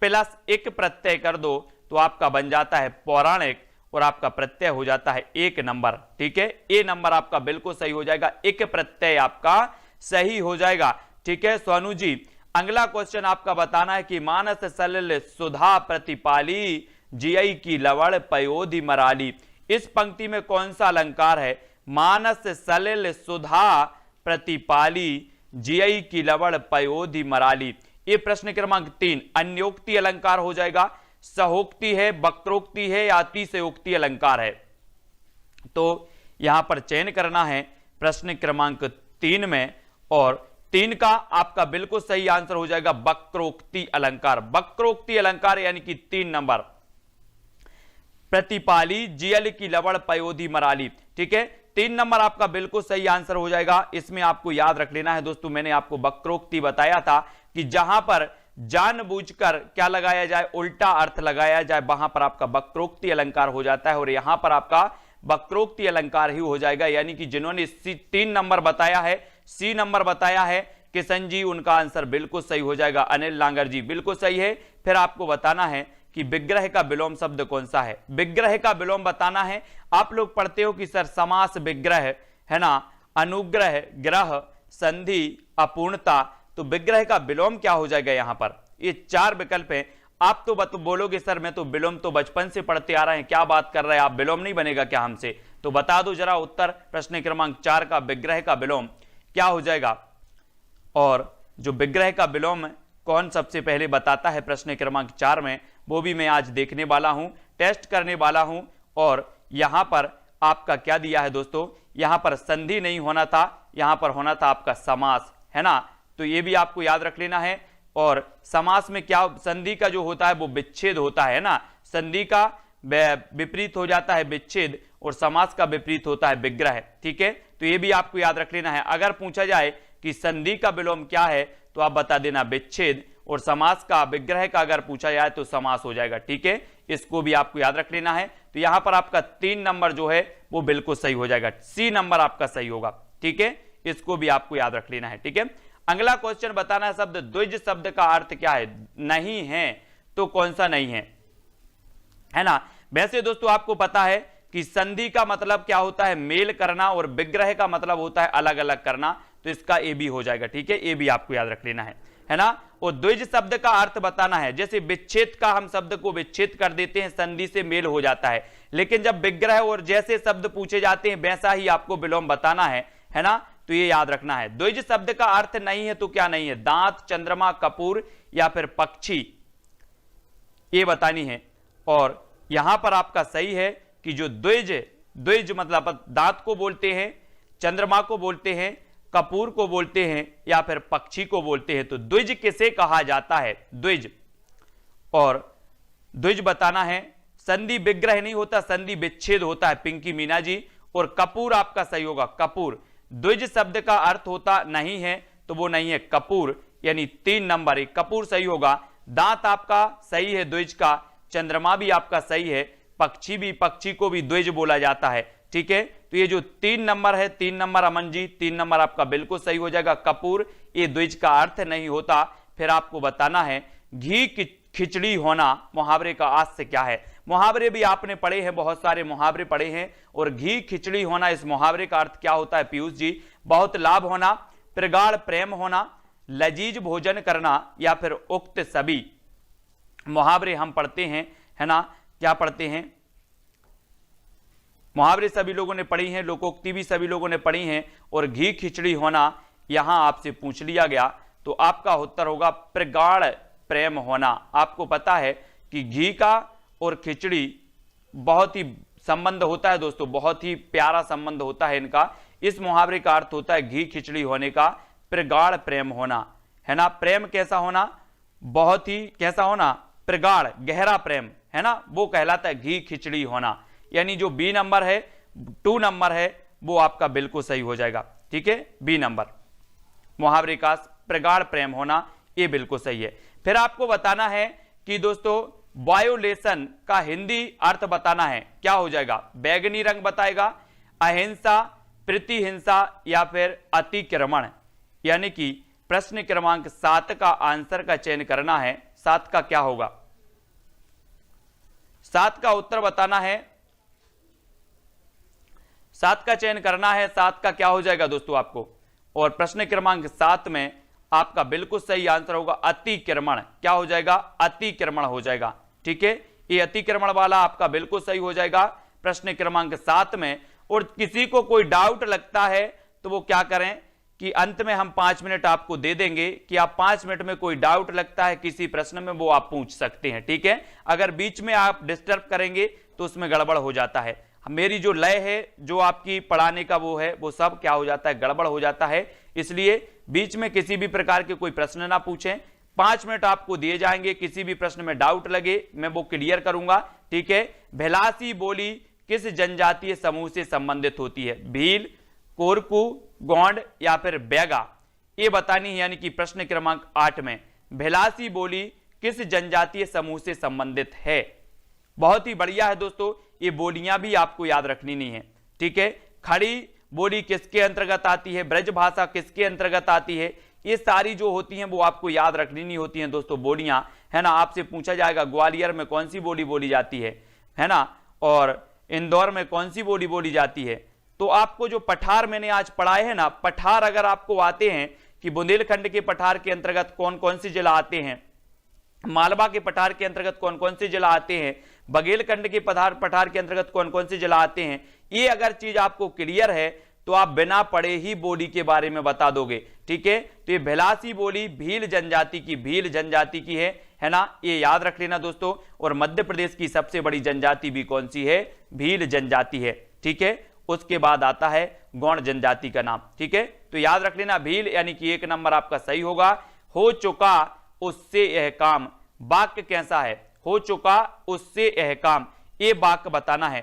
प्लस एक प्रत्यय कर दो तो आपका बन जाता है पौराणिक और आपका प्रत्यय हो जाता है 1 नंबर। ठीक है, ए नंबर आपका बिल्कुल सही हो जाएगा, एक प्रत्यय आपका सही हो जाएगा। ठीक है सोनू जी, अगला क्वेश्चन आपका बताना है कि मानस सलिल सुधा प्रतिपाली जियई की लवण पयोधि मराली। इस पंक्ति में कौन सा अलंकार है, मानस सलिल सुधा प्रतिपाली जियई की लवण पयोधि मराली। ये प्रश्न क्रमांक 3 अन्योक्ति अलंकार हो जाएगा, सहोक्ति है, वक्रोक्ति है या अतिशयोक्ति अलंकार है। तो यहां पर चयन करना है प्रश्न क्रमांक 3 में और 3 का आपका बिल्कुल सही आंसर हो जाएगा वक्रोक्ति अलंकार। वक्रोक्ति अलंकार यानी कि 3 नंबर, प्रतिपाली जियल की लवण पयोधि मराली। ठीक है, 3 नंबर आपका बिल्कुल सही आंसर हो जाएगा। इसमें आपको याद रख लेना है दोस्तों, मैंने आपको वक्रोक्ति बताया था कि जहां पर जानबूझकर क्या लगाया जाए, उल्टा अर्थ लगाया जाए, वहां पर आपका वक्रोक्ति अलंकार हो जाता है और यहां पर आपका वक्रोक्ति अलंकार ही हो जाएगा। यानी कि जिन्होंने 3 नंबर बताया है, सी नंबर बताया है किशन जी, उनका आंसर बिल्कुल सही हो जाएगा। अनिल लांगर जी बिल्कुल सही है। फिर आपको बताना है कि विग्रह का विलोम शब्द कौन सा है, विग्रह का विलोम बताना है। आप लोग पढ़ते हो कि सर समास विग्रह है ना, अनुग्रह, ग्रह, संधि, अपूर्णता, तो विग्रह का विलोम क्या हो जाएगा। यहां पर ये 4 विकल्प हैं। आप तो बोलोगे सर मैं तो विलोम तो बचपन से पढ़ते आ रहे हैं, क्या बात कर रहे हैं आप, विलोम नहीं बनेगा क्या हमसे। तो बता दो जरा उत्तर, प्रश्न क्रमांक 4 का विग्रह का विलोम क्या हो जाएगा। और जो विग्रह का विलोम कौन सबसे पहले बताता है प्रश्न क्रमांक 4 में, वो भी मैं आज देखने वाला हूं, टेस्ट करने वाला हूं। और यहां पर आपका क्या दिया है दोस्तों, यहां पर संधि नहीं होना था, यहां पर होना था आपका समास, है ना। तो ये भी आपको याद रख लेना है। और समास में क्या, संधि का जो होता है वो विच्छेद होता है ना, संधि का विपरीत हो जाता है विच्छेद और समास का विपरीत होता है विग्रह। ठीक है, तो ये भी आपको याद रख लेना है। अगर पूछा जाए कि संधि का विलोम क्या है तो आप बता देना विच्छेद, और समास का, विग्रह का अगर पूछा जाए तो समास हो जाएगा। ठीक है, इसको भी आपको याद रख लेना है। तो यहां पर आपका 3 नंबर जो है वो बिल्कुल सही हो जाएगा, सी नंबर आपका सही होगा। ठीक है, इसको भी आपको याद रख लेना है। ठीक है, अगला क्वेश्चन बताना है शब्द द्विज शब्द का अर्थ क्या है, नहीं है तो कौन सा नहीं है ना। वैसे दोस्तों आपको पता है कि संधि का मतलब क्या होता है, मेल करना, और विग्रह का मतलब होता है अलग अलग करना, तो इसका ए भी हो जाएगा। ठीक है, ये भी आपको याद रख लेना है ना। और द्विज शब्द का अर्थ बताना है, जैसे विच्छेद का हम शब्द को विच्छेद कर देते हैं, संधि से मेल हो जाता है, लेकिन जब विग्रह और जैसे शब्द पूछे जाते हैं वैसा ही आपको विलोम बताना है ना, तो ये याद रखना है। द्विज शब्द का अर्थ नहीं है तो क्या नहीं है, दांत, चंद्रमा, कपूर या फिर पक्षी, ये बतानी है। और यहां पर आपका सही है कि जो द्विज मतलब दांत को बोलते हैं, चंद्रमा को बोलते हैं, कपूर को बोलते हैं या फिर पक्षी को बोलते हैं। तो द्विज किसे कहा जाता है, द्विज, और द्विज बताना है। संधि विग्रह नहीं होता, संधि विच्छेद होता है पिंकी मीना जी। और कपूर आपका सही होगा, कपूर। द्विज शब्द का अर्थ होता नहीं है तो वो नहीं है कपूर, यानी 3 नंबर, कपूर सही होगा। दांत आपका सही है द्विज का, चंद्रमा भी आपका सही है, पक्षी को भी द्विज बोला जाता है। ठीक है, तो ये जो 3 नंबर है, 3 नंबर अमन जी, 3 नंबर आपका बिल्कुल सही हो जाएगा, कपूर, ये द्विज का अर्थ नहीं होता। फिर आपको बताना है घी खिचड़ी होना मुहावरे का आज से क्या है। मुहावरे भी आपने पढ़े हैं, बहुत सारे मुहावरे पढ़े हैं, और घी खिचड़ी होना इस मुहावरे का अर्थ क्या होता है पीयूष जी, बहुत लाभ होना, प्रगाढ़ प्रेम होना, लजीज भोजन करना, या फिर उक्त सभी मुहावरे हम पढ़ते हैं, है ना। क्या पढ़ते हैं, मुहावरे सभी लोगों ने पढ़ी हैं, लोकोक्ति भी सभी लोगों ने पढ़ी हैं, और घी खिचड़ी होना यहां आपसे पूछ लिया गया तो आपका उत्तर होगा प्रगाढ़ प्रेम होना। आपको पता है कि घी का और खिचड़ी बहुत ही संबंध होता है दोस्तों, बहुत ही प्यारा संबंध होता है इनका। इस मुहावरे का अर्थ होता है घी खिचड़ी होने का प्रगाढ़ प्रेम होना, है ना। प्रेम कैसा होना, बहुत ही कैसा होना, प्रगाढ़ गहरा प्रेम, है ना, वो कहलाता है घी खिचड़ी होना। यानी जो बी नंबर है, 2 नंबर है, वो आपका बिल्कुल सही हो जाएगा। ठीक है, बी नंबर मुहावरे का प्रगाढ़ प्रेम होना, ये बिल्कुल सही है। फिर आपको बताना है कि दोस्तों वायोलेशन का हिंदी अर्थ बताना है, क्या हो जाएगा, बैगनी रंग बताएगा, अहिंसा, प्रतिहिंसा या फिर अतिक्रमण। यानी कि प्रश्न क्रमांक 7 का आंसर का चयन करना है। 7 का क्या होगा, 7 का उत्तर बताना है, 7 का चयन करना है। 7 का क्या हो जाएगा दोस्तों आपको, और प्रश्न क्रमांक 7 में आपका बिल्कुल सही आंसर होगा अतिक्रमण। क्या हो जाएगा, अतिक्रमण हो जाएगा। ठीक है, ये अतिक्रमण वाला आपका बिल्कुल सही हो जाएगा प्रश्न क्रमांक 7 में। और किसी को कोई डाउट लगता है तो वो क्या करें कि अंत में हम 5 मिनट आपको दे देंगे कि आप 5 मिनट में कोई डाउट लगता है किसी प्रश्न में, वो आप पूछ सकते हैं। ठीक है, अगर बीच में आप डिस्टर्ब करेंगे तो उसमें गड़बड़ हो जाता है। मेरी जो लय है, जो आपकी पढ़ाने का वो है, वो सब क्या हो जाता है, गड़बड़ हो जाता है। इसलिए बीच में किसी भी प्रकार के कोई प्रश्न ना पूछें। 5 मिनट आपको दिए जाएंगे, किसी भी प्रश्न में डाउट लगे मैं वो क्लियर करूंगा। ठीक है, भिलासी बोली किस जनजातीय समूह से संबंधित होती है, भील, कोरकू, गोंड या फिर बैगा, ये बतानी है। यानी कि प्रश्न क्रमांक 8 में भिलासी बोली किस जनजातीय समूह से संबंधित है। बहुत ही बढ़िया है दोस्तों, ये बोलियां भी आपको याद रखनी नहीं है। ठीक है, खड़ी बोली किसके अंतर्गत आती है, ब्रज भाषा किसके अंतर्गत आती है, ये सारी जो होती हैं वो आपको याद रखनी नहीं होती हैं दोस्तों बोलियां, है ना। आपसे पूछा जाएगा ग्वालियर में कौन सी बोली बोली जाती है ना, और इंदौर में कौन सी बोली बोली जाती है। तो आपको जो पठार मैंने आज पढ़ाए हैं ना, पठार अगर आपको आते हैं कि बुंदेलखंड के पठार के अंतर्गत कौन कौन से जिला आते हैं, मालवा के पठार के अंतर्गत कौन कौन से जिला आते हैं, बघेलखंड के पठार के अंतर्गत कौन कौन से जिला आते हैं, ये अगर चीज आपको क्लियर है तो आप बिना पढ़े ही बोली के बारे में बता दोगे। ठीक है, तो ये भिलासी बोली भील जनजाति की है ना, ये याद रख लेना दोस्तों। और मध्य प्रदेश की सबसे बड़ी जनजाति भी कौन सी है, भील जनजाति है। ठीक है, उसके बाद आता है गौंड जनजाति का नाम। ठीक है, तो याद रख लेना भील, यानी कि 1 नंबर आपका सही होगा। हो चुका उससे यह काम वाक्य कैसा है? हो चुका उससे यह काम, ये वाक्य बताना है।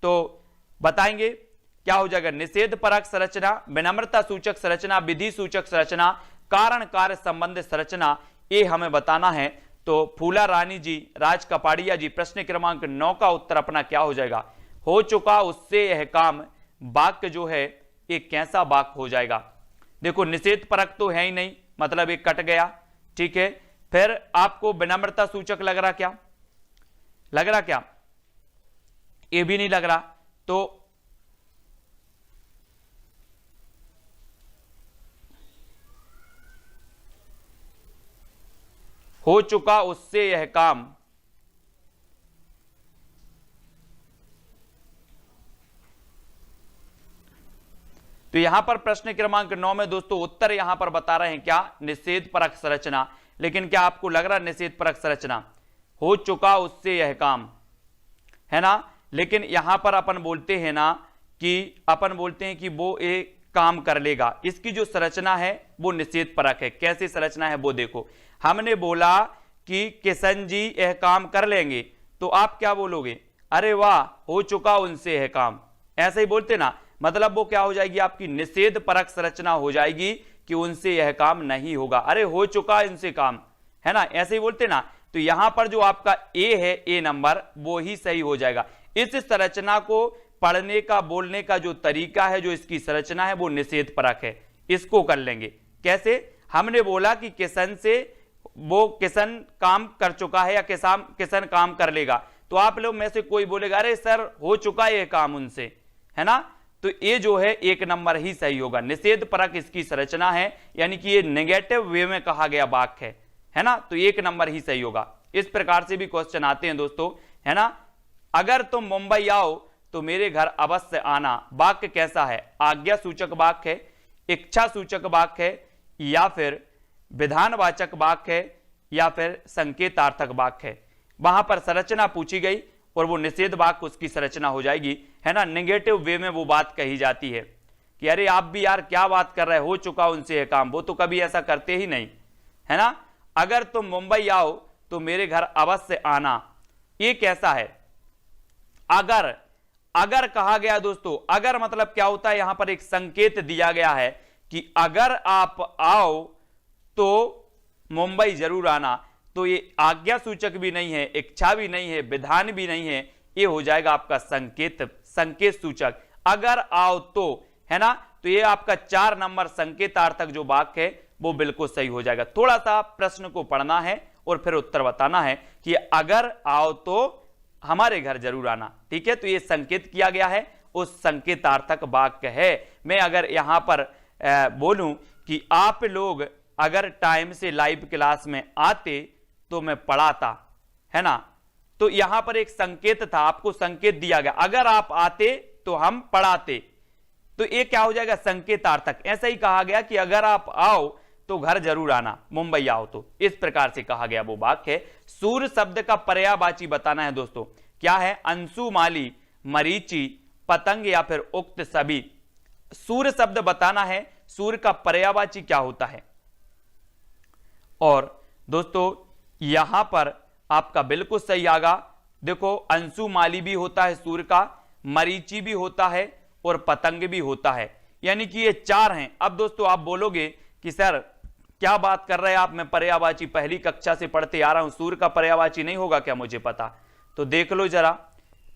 तो बताएंगे क्या हो जाएगा? निषेध परक संरचना, विनम्रता सूचक संरचना, विधि सूचक संरचना, कारण कार्य संबंध संरचना, ये हमें बताना है। तो फूला रानी जी, राज कपाड़िया जी, प्रश्न क्रमांक 9 का उत्तर अपना क्या हो जाएगा? हो चुका उससे यह काम वाक्य जो है ये कैसा वाक्य हो जाएगा? देखो निषेध परक तो है ही नहीं, मतलब एक कट गया, ठीक है। फिर आपको विनम्रता सूचक लग रहा क्या? लग रहा क्या? ये भी नहीं लग रहा। तो हो चुका उससे यह काम, तो यहां पर प्रश्न क्रमांक 9 में दोस्तों उत्तर यहां पर बता रहे हैं क्या? निषेध परक संरचना। लेकिन क्या आपको लग रहा निषेध परक संरचना? हो चुका उससे यह काम, है ना। लेकिन यहां पर अपन बोलते हैं ना कि अपन बोलते हैं कि वो एक काम कर लेगा, इसकी जो संरचना है वो निषेध परक है। कैसी संरचना है वो देखो। हमने बोला कि किशन जी यह काम कर लेंगे, तो आप क्या बोलोगे? अरे वाह, हो चुका उनसे यह काम, ऐसे ही बोलते ना। मतलब वो क्या हो जाएगी? आपकी निषेध परक संरचना हो जाएगी कि उनसे यह काम नहीं होगा। अरे हो चुका इनसे काम, है ना, ऐसे ही बोलते ना। तो यहां पर जो आपका ए है, ए नंबर, वो ही सही हो जाएगा। इस संरचना को पढ़ने का, बोलने का जो तरीका है, जो इसकी संरचना है, वो निषेध परक है। इसको कर लेंगे कैसे? हमने बोला कि किशन से, वो किशन काम कर चुका है या किशन काम कर लेगा, तो आप लोग में से कोई बोलेगा अरे सर हो चुका ये काम उनसे, है ना। तो ये जो है एक नंबर ही सही होगा। निषेध परक इसकी संरचना है, यानी कि ये नेगेटिव वे में कहा गया वाक्य है ना, तो एक नंबर ही सही होगा। इस प्रकार से भी क्वेश्चन आते हैं दोस्तों, है ना। अगर तुम मुंबई आओ तो मेरे घर अवश्य आना, वाक्य कैसा है? आज्ञा सूचक वाक्य है, इच्छा सूचक वाक्य है, या फिर विधानवाचक वाक्य है, या फिर संकेतार्थक वाक्य है। वहां पर संरचना पूछी गई और वो निषेध वाक्य उसकी संरचना हो जाएगी, है ना। नेगेटिव वे में वो बात कही जाती है कि अरे आप भी यार क्या बात कर रहे हो चुका उनसे यह काम, वो तो कभी ऐसा करते ही नहीं, है ना। अगर तुम मुंबई आओ तो मेरे घर अवश्य आना, ये कैसा है? अगर, अगर कहा गया दोस्तों, अगर मतलब क्या होता है? यहां पर एक संकेत दिया गया है कि अगर आप आओ तो मुंबई जरूर आना। तो ये आज्ञा सूचक भी नहीं है, इच्छा भी नहीं है, विधान भी नहीं है, ये हो जाएगा आपका संकेत, संकेत सूचक। अगर आओ तो, है ना, तो ये आपका 4 नंबर संकेतार्थक जो वाक्य है वो बिल्कुल सही हो जाएगा। थोड़ा सा प्रश्न को पढ़ना है और फिर उत्तर बताना है कि अगर आओ तो हमारे घर जरूर आना, ठीक है। तो ये संकेत किया गया है, उस संकेतार्थक वाक्य है। मैं अगर यहां पर बोलूं कि आप लोग अगर टाइम से लाइव क्लास में आते तो मैं पढ़ाता, है ना। तो यहां पर एक संकेत था, आपको संकेत दिया गया, अगर आप आते तो हम पढ़ाते, तो ये क्या हो जाएगा? संकेतार्थक। ऐसा ही कहा गया कि अगर आप आओ तो घर जरूर आना, मुंबई आओ तो, इस प्रकार से कहा गया वो वाक्य है। सूर्य शब्द का पर्यायवाची बताना है दोस्तों, क्या है? अंशुमाली, मरीचि, पतंग या फिर उक्त सभी। सूर्य शब्द बताना है, सूर्य का पर्यायवाची क्या होता है। और दोस्तों यहां पर आपका बिल्कुल सही आगा, देखो अंशुमाली भी होता है सूर्य का, मरीचि भी होता है और पतंग भी होता है, यानी कि ये 4 हैं। अब दोस्तों आप बोलोगे कि सर क्या बात कर रहे हैं आप, मैं पर्यायवाची पहली कक्षा से पढ़ते आ रहा हूं, सूर्य का पर्यायवाची नहीं होगा क्या मुझे पता? तो देख लो जरा,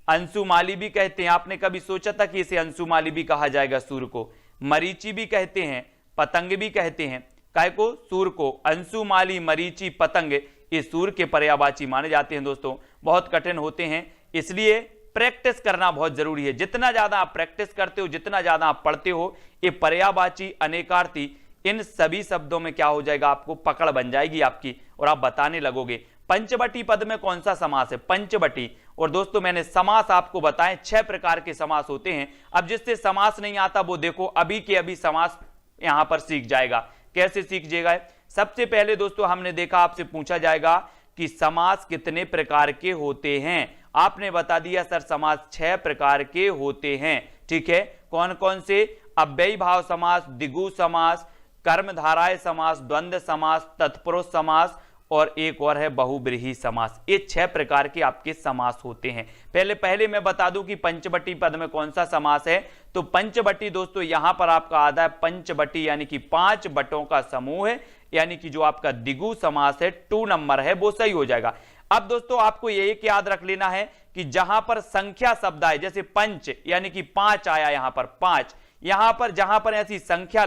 अंशुमाली भी कहते हैं, आपने कभी सोचा था कि इसे अंशुमाली भी कहा जाएगा सूर्य को? मरीचि भी कहते हैं, पतंग भी कहते हैं, काय को? सूर्य को। अंशुमाली, मरीचि, पतंग ये सूर्य के पर्यायवाची माने जाते हैं दोस्तों। बहुत कठिन होते हैं, इसलिए प्रैक्टिस करना बहुत जरूरी है। जितना ज्यादा आप प्रैक्टिस करते हो, जितना ज्यादा आप पढ़ते हो, ये पर्यायवाची, अनेकार्थी, इन सभी शब्दों में क्या हो जाएगा? आपको पकड़ बन जाएगी आपकी और आप बताने लगोगे। पंचवटी पद में कौन सा समास है? पंचवटी। और दोस्तों मैंने समास आपको बताएं, 6 प्रकार के समास होते हैं। अब जिससे समास नहीं आता वो देखो अभी के अभी समास यहां पर सीख जाएगा। कैसे सीख जाएगा? सबसे पहले दोस्तों हमने देखा, आपसे पूछा जाएगा कि समास कितने प्रकार के होते हैं। आपने बता दिया सर समास 6 प्रकार के होते हैं, ठीक है। कौन कौन से? अव्ययी भाव समास, द्विगु समास, कर्मधारय समास, द्वंद्व समास, तत्पुरुष समास और एक और है बहुब्रीहि समास। ये 6 प्रकार के आपके समास होते हैं। पहले मैं बता दूं कि पंचवटी पद में कौन सा समास है। तो पंचवटी दोस्तों यहां पर आपका आता है पंचवटी, यानी कि 5 बटों का समूह है, यानी कि जो आपका द्विगु समास है 2 नंबर है वो सही हो जाएगा। अब दोस्तों आपको ये एक याद रख लेना है कि जहां पर संख्या शब्द आए, जैसे पंच यानी कि 5 आया, यहां पर 5, यहां पर जहां पर ऐसी संख्या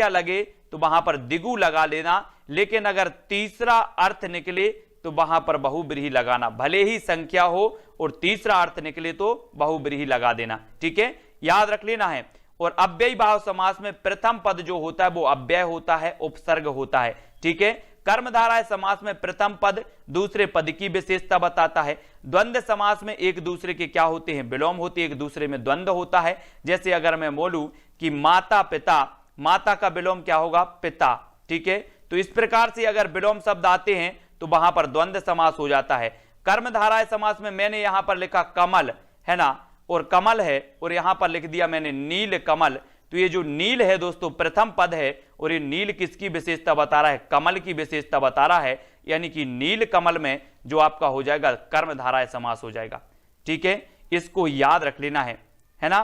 लगे तो वहां पर द्विगु लगा लेना, लेकिन अगर तीसरा अर्थ निकले तो वहां पर बहुब्रीहि लगाना, भले ही संख्या हो और तीसरा अर्थ निकले तो बहुब्रीहि लगा देना। ठीक है, याद रख लेना है। और अव्ययी भाव समास में प्रथम पद जो होता है वो अव्यय होता है, उपसर्ग होता है। ठीक है, कर्मधारय समास में प्रथम पद दूसरे पद की विशेषता बताता है। द्वंद्व समास में एक दूसरे के क्या होते हैं, विलोम होते हैं, एक दूसरे में द्वंद्व होता है। जैसे अगर मैं बोलूं कि माता पिता, माता का विलोम क्या होगा, पिता। ठीक है, तो इस प्रकार से अगर विलोम शब्द आते हैं तो वहां पर द्वंद्व समास हो जाता है। कर्मधारय समास में मैंने यहां पर लिखा कमल है ना, और कमल है, और यहां पर लिख दिया मैंने नील कमल। तो ये जो नील है दोस्तों प्रथम पद है, और ये नील किसकी विशेषता बता रहा है, कमल की विशेषता बता रहा है, यानी कि नील कमल में जो आपका हो जाएगा कर्मधारय समास हो जाएगा। ठीक है, इसको याद रख लेना है ना।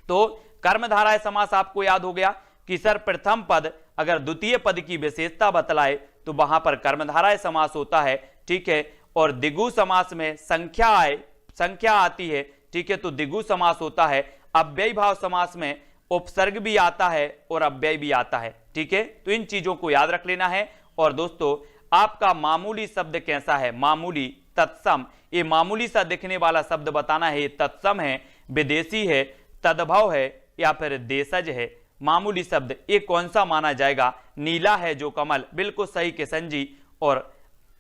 तो कर्मधारय समास आपको याद हो गया कि सर प्रथम पद अगर द्वितीय पद की विशेषता बतलाए तो वहां पर कर्मधारय समास होता है। ठीक है, और द्विगु समास में संख्या आती है। ठीक है, तो द्विगु समास होता है। अव्ययी भाव समास में उपसर्ग भी आता है और अव्यय भी आता है। ठीक है, तो इन चीजों को याद रख लेना है। और दोस्तों आपका मामूली शब्द कैसा है, मामूली, तत्सम, ये मामूली सा दिखने वाला शब्द बताना है, ये तत्सम है, विदेशी है, तद्भव है या फिर देशज है। मामूली शब्द ये कौन सा माना जाएगा, नीला है जो कमल, बिल्कुल सही किशन जी। और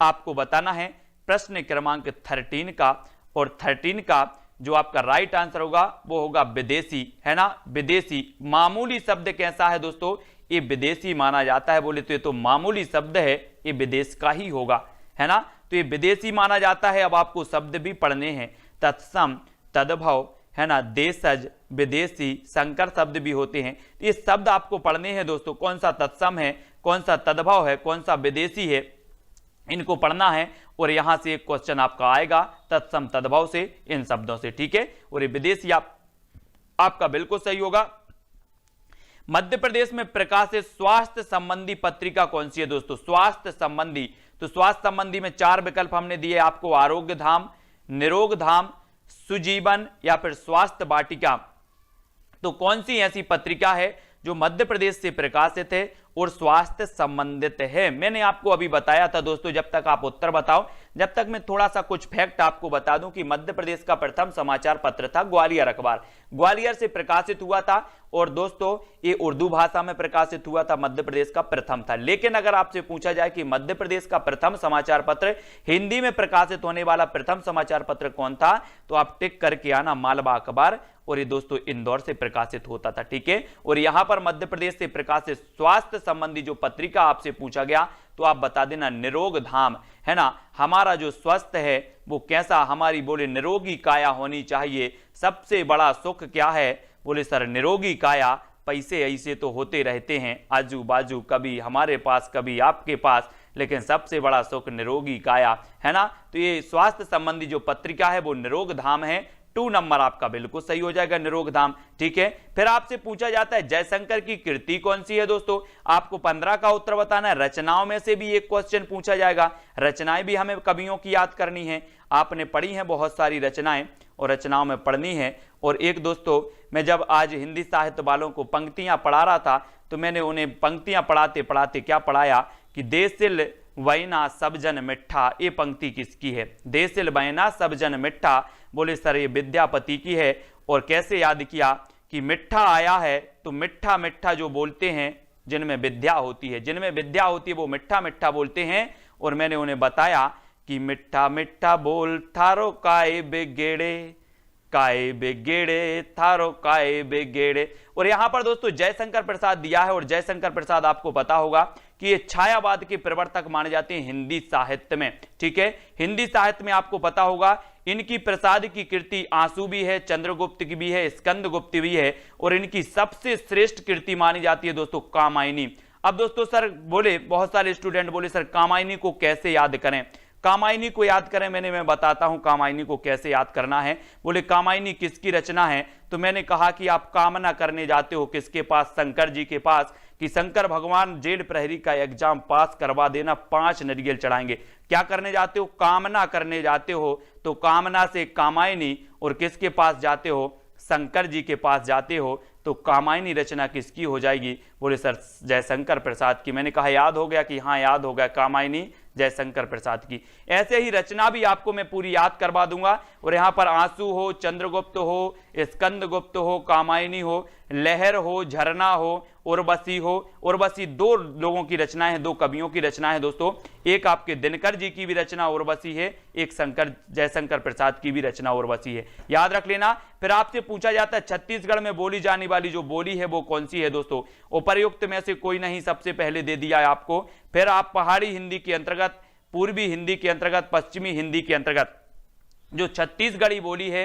आपको बताना है प्रश्न क्रमांक 13 का, और 13 का जो आपका राइट आंसर होगा वो होगा विदेशी, है ना। विदेशी मामूली शब्द कैसा है दोस्तों, ये विदेशी माना जाता है। बोले तो ये तो मामूली शब्द है, ये विदेश का ही होगा, है ना। तो ये विदेशी माना जाता है। अब आपको शब्द भी पढ़ने हैं, तत्सम, तद्भव, है ना, देशज, विदेशी, संकर शब्द भी होते हैं। ये शब्द आपको पढ़ने हैं दोस्तों, कौन सा तत्सम है, कौन सा तद्भव है, कौन सा विदेशी है, इनको पढ़ना है। और यहां से एक क्वेश्चन आपका आएगा तत्सम तद्भव से, इन शब्दों से। ठीक है, और ये विदेशी आपका बिल्कुल सही होगा। मध्य प्रदेश में प्रकाशित स्वास्थ्य संबंधी पत्रिका कौन सी है दोस्तों, स्वास्थ्य संबंधी। तो स्वास्थ्य संबंधी में 4 विकल्प हमने दिए आपको, आरोग्य धाम, निरोग धाम, सुजीवन या फिर स्वास्थ्य वाटिका। तो कौन सी ऐसी पत्रिका है जो मध्य प्रदेश से प्रकाशित है और स्वास्थ्य संबंधित है। मैंने आपको अभी बताया था दोस्तों, जब तक आप उत्तर बताओ, जब तक मैं थोड़ा सा कुछ फैक्ट आपको बता दूं कि मध्य प्रदेश का प्रथम समाचार पत्र था ग्वालियर अखबार, ग्वालियर से प्रकाशित हुआ था। और दोस्तों ये उर्दू भाषा में प्रकाशित हुआ था, मध्य प्रदेश का प्रथम था। लेकिन अगर आपसे पूछा जाए कि मध्य प्रदेश का प्रथम समाचार पत्र, हिंदी में प्रकाशित होने वाला प्रथम समाचार पत्र कौन था, तो आप टिक करके आना मालवा अखबार। और ये दोस्तों इंदौर से प्रकाशित होता था। ठीक है, और यहां पर मध्य प्रदेश से प्रकाशित स्वास्थ्य संबंधी जो पत्रिका आपसे पूछा गया तो आप बता देना निरोग धाम, है ना। हमारा जो स्वस्थ है वो कैसा, हमारी बोले निरोगी काया होनी चाहिए। सबसे बड़ा सुख क्या है, बोले सर निरोगी काया। पैसे ऐसे तो होते रहते हैं आजू बाजू, कभी हमारे पास कभी आपके पास, लेकिन सबसे बड़ा सुख निरोगी काया, है ना। तो ये स्वास्थ्य संबंधी जो पत्रिका है वो निरोग धाम है। 2 नंबर आपका बिल्कुल सही हो जाएगा, निरोग धाम। ठीक है, फिर आपसे पूछा जाता है जयशंकर की कृति कौन सी है दोस्तों, आपको 15 का उत्तर बताना है। रचनाओं में से भी एक क्वेश्चन पूछा जाएगा, रचनाएं भी हमें कवियों की याद करनी है। आपने पढ़ी हैं बहुत सारी रचनाएं और रचनाओं में पढ़नी है। और एक दोस्तों मैं जब आज हिंदी साहित्य वालों को पंक्तियां पढ़ा रहा था तो मैंने उन्हें पंक्तियां पढ़ाते पढ़ाते क्या पढ़ाया कि देसिल वैना सब जन मिठा, ये पंक्ति किसकी है, देसिल वैना सब जन मिठा। बोले सर ये विद्यापति की है। और कैसे याद किया कि मिठा आया है, तो मिठा मिठा जो बोलते हैं जिनमें विद्या होती है, जिनमें विद्या होती है वो मिठा मिठा बोलते हैं। और मैंने उन्हें बताया कि मिठा मिठा बोल थारो काय बेगेड़े, काय बेगेड़े थारो काय बेगेड़े। और यहां पर दोस्तों जयशंकर प्रसाद दिया है, और जयशंकर प्रसाद आपको पता होगा कि ये छायावाद के प्रवर्तक माने जाते हैं हिंदी साहित्य में। ठीक है, हिंदी साहित्य में आपको पता होगा इनकी प्रसाद की कृति आंसू भी है, चंद्रगुप्त की भी है, स्कंदगुप्त भी है, और इनकी सबसे श्रेष्ठ कृति मानी जाती है दोस्तों कामायनी। अब दोस्तों सर बोले, बहुत सारे स्टूडेंट बोले सर कामायनी को कैसे याद करें। कामायनी को याद करें, मैं बताता हूं कामायनी को कैसे याद करना है। बोले कामायनी किसकी रचना है, तो मैंने कहा कि आप कामना करने जाते हो किसके पास, शंकर जी के पास, कि शंकर भगवान जेल प्रहरी का एग्जाम पास करवा देना, 5 नारियल चढ़ाएंगे। क्या करने जाते हो, कामना करने जाते हो, तो कामना से कामायनी, और किसके पास जाते हो, शंकर जी के पास जाते हो, तो कामायनी रचना किसकी हो जाएगी। बोले सर जयशंकर प्रसाद की। मैंने कहा याद हो गया कि हाँ याद हो गया, कामायनी जयशंकर प्रसाद की। ऐसे ही रचना भी आपको मैं पूरी याद करवा दूंगा। और यहां पर आंसू हो, चंद्रगुप्त हो, स्कंदगुप्त हो, कामायनी हो, लहर हो, झरना हो, उर्वशी हो। उर्वशी 2 लोगों की रचना है, 2 कवियों की रचना है दोस्तों। एक आपके दिनकर जी की भी रचना उर्वशी है, एक जयशंकर प्रसाद की भी रचना उर्वशी है, याद रख लेना। फिर आपसे पूछा जाता है छत्तीसगढ़ में बोली जाने वाली जो बोली है वो कौन सी है दोस्तों। उपर्युक्त में से कोई नहीं, सबसे पहले दे दिया है आपको। फिर आप पहाड़ी हिंदी के अंतर्गत, पूर्वी हिंदी के अंतर्गत, पश्चिमी हिंदी के अंतर्गत जो छत्तीसगढ़ी बोली है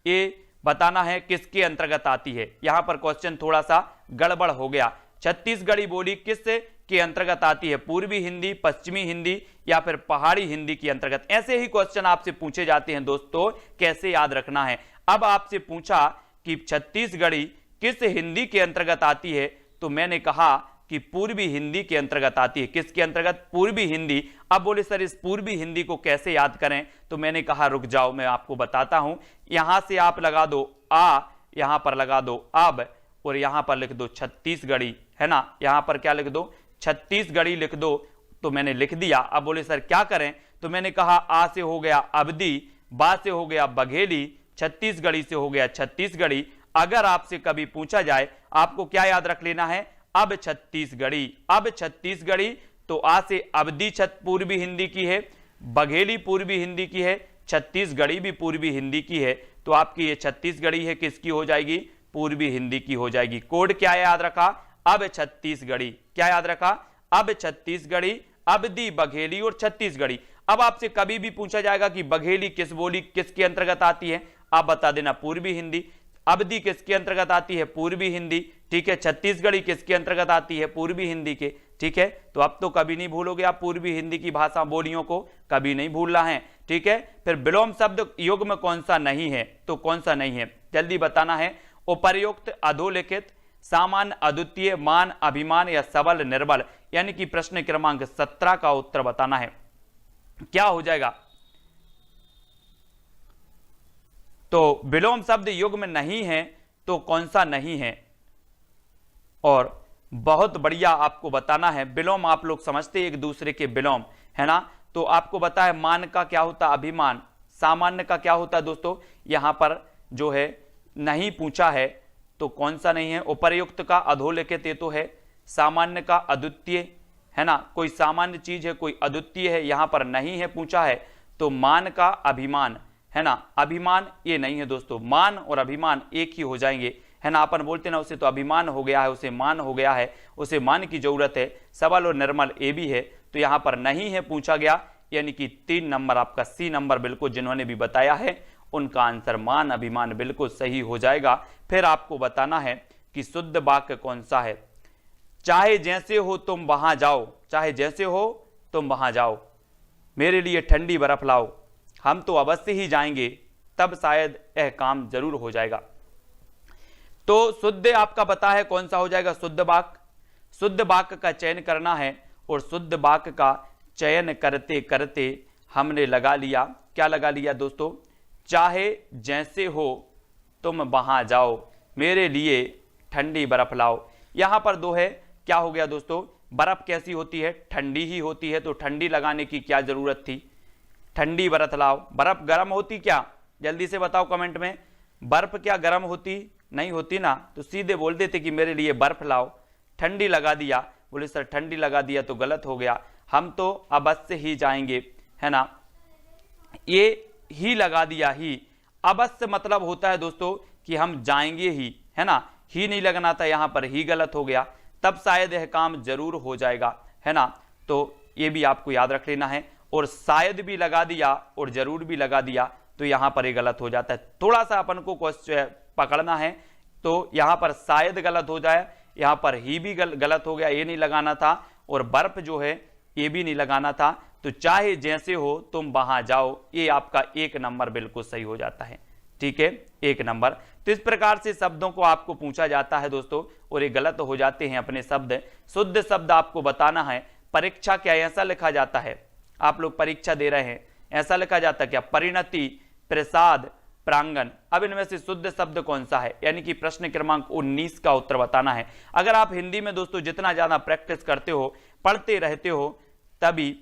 ये बताना है किसके अंतर्गत आती है। यहां पर क्वेश्चन थोड़ा सा गड़बड़ हो गया। छत्तीसगढ़ी बोली किस के अंतर्गत आती है, पूर्वी हिंदी, पश्चिमी हिंदी या फिर पहाड़ी हिंदी के अंतर्गत। ऐसे ही क्वेश्चन आपसे पूछे जाते हैं दोस्तों, कैसे याद रखना है। अब आपसे पूछा कि छत्तीसगढ़ी किस हिंदी के अंतर्गत आती है, तो मैंने कहा कि पूर्वी हिंदी के अंतर्गत आती है। किसके अंतर्गत, पूर्वी हिंदी। अब बोले सर इस पूर्वी हिंदी को कैसे याद करें, तो मैंने कहा रुक जाओ मैं आपको बताता हूं। यहां से आप लगा दो आ, यहां पर लगा दो अब, और यहां पर लिख दो छत्तीसगढ़ी, है ना। यहां पर क्या लिख दो, छत्तीसगढ़ी लिख दो, तो मैंने लिख दिया। अब बोले सर क्या करें, तो मैंने कहा आ से हो गया अवधी, बा से हो गया बघेली, छत्तीसगढ़ी से हो गया छत्तीसगढ़ी। अगर आपसे कभी पूछा जाए आपको क्या याद रख लेना है, अब छत्तीसगढ़ी। अब छत्तीसगढ़ी, तो आ से अवधी पूर्वी हिंदी की है, बघेली पूर्वी हिंदी की है, छत्तीसगढ़ी भी पूर्वी हिंदी की है, तो आपकी ये छत्तीसगढ़ी है किसकी हो जाएगी, पूर्वी हिंदी की हो जाएगी। कोड क्या याद रखा, अब छत्तीसगढ़ी। क्या याद रखा, अब छत्तीसगढ़ी, अवधी, बघेली और छत्तीसगढ़ी। अब आपसे कभी भी पूछा जाएगा कि बघेली किस बोली किसके अंतर्गत आती है, आप बता देना पूर्वी हिंदी। अवधी किसके अंतर्गत आती है, पूर्वी हिंदी, ठीक है। छत्तीसगढ़ी किसके अंतर्गत आती है, पूर्वी हिंदी के, ठीक है। तो अब तो कभी नहीं भूलोगे आप पूर्वी हिंदी की भाषा बोलियों को, कभी नहीं भूलना है, ठीक है। फिर विलोम शब्द युग में कौन सा नहीं है, तो कौन सा नहीं है जल्दी बताना है। उपर्युक्त, अधोलिखित, सामान्य, अद्वितीय, मान, अभिमान या सबल, निर्बल। यानी कि प्रश्न क्रमांक 17 का उत्तर बताना है। क्या हो जाएगा, तो विलोम शब्द युग में नहीं है तो कौन सा नहीं है। और बहुत बढ़िया आपको बताना है, विलोम आप लोग समझते एक दूसरे के विलोम, है ना। तो आपको बता है मान का क्या होता है, अभिमान। सामान्य का क्या होता है दोस्तों, यहां पर जो है नहीं पूछा है, तो कौन सा नहीं है। उपर्युक्त का अधोलिखित ये तो है, सामान्य का अद्वितीय, है ना। कोई सामान्य चीज है, कोई अद्वितीय है, यहां पर नहीं है पूछा है, तो मान का अभिमान, है ना। अभिमान ये नहीं है दोस्तों, मान और अभिमान एक ही हो जाएंगे, है ना। अपन बोलते ना उसे तो अभिमान हो गया है, उसे मान हो गया है, उसे मान की जरूरत है। सबल और निर्मल ये भी है, तो यहां पर नहीं है पूछा गया, यानी कि 3 नंबर आपका सी नंबर बिल्कुल जिन्होंने भी बताया है उनका आंसर मान, अभिमान बिल्कुल सही हो जाएगा। फिर आपको बताना है कि शुद्ध वाक्य कौन सा है। चाहे जैसे हो तुम वहां जाओ, चाहे जैसे हो तुम वहां जाओ, मेरे लिए ठंडी बर्फ लाओ, हम तो अवश्य ही जाएंगे, तब शायद यह काम जरूर हो जाएगा। तो शुद्ध आपका पता है कौन सा हो जाएगा, शुद्ध वाक्य। शुद्ध वाक्य का चयन करना है, और शुद्ध वाक्य का चयन करते करते हमने लगा लिया, क्या लगा लिया दोस्तों, चाहे जैसे हो तुम वहां जाओ, मेरे लिए ठंडी बर्फ लाओ। यहां पर 2 है, क्या हो गया दोस्तों, बर्फ कैसी होती है, ठंडी ही होती है, तो ठंडी लगाने की क्या जरूरत थी, ठंडी बर्फ लाओ। बर्फ गर्म होती क्या, जल्दी से बताओ कमेंट में, बर्फ क्या गर्म होती, नहीं होती ना, तो सीधे बोल देते कि मेरे लिए बर्फ लाओ। ठंडी लगा दिया, बोले सर ठंडी लगा दिया तो गलत हो गया, हम तो अवश्य ही जाएंगे, है ना। ये ही लगा दिया, ही अवश्य मतलब होता है दोस्तों कि हम जाएंगे ही, है ना। ही नहीं लगना था, यहां पर ही गलत हो गया, तब शायद यह काम जरूर हो जाएगा, है ना। तो ये भी आपको याद रख लेना है। और शायद भी लगा दिया और जरूर भी लगा दिया तो यहां पर ये गलत हो जाता है। थोड़ा सा अपन को क्वेश्चन पकड़ना है, तो यहां पर शायद गलत हो जाए यहां पर ही भी गलत हो गया, ये नहीं लगाना था, और बर्फ जो है ये भी नहीं लगाना था। तो चाहे जैसे हो तुम वहां जाओ, ये आपका 1 नंबर बिल्कुल सही हो जाता है। ठीक है, 1 नंबर। तो इस प्रकार से शब्दों को आपको पूछा जाता है दोस्तों, और ये गलत हो जाते हैं अपने शब्द। शुद्ध शब्द आपको बताना है। परीक्षा क्या ऐसा लिखा जाता है? आप लोग परीक्षा दे रहे हैं, ऐसा लिखा जाता है क्या? परिणति, प्रसाद, प्रांगण। अब इनमें से शुद्ध शब्द कौन सा है? यानी कि प्रश्न क्रमांक 19 का उत्तर बताना है। अगर आप हिंदी में दोस्तों जितना ज्यादा प्रैक्टिस करते हो, पढ़ते रहते हो, तभी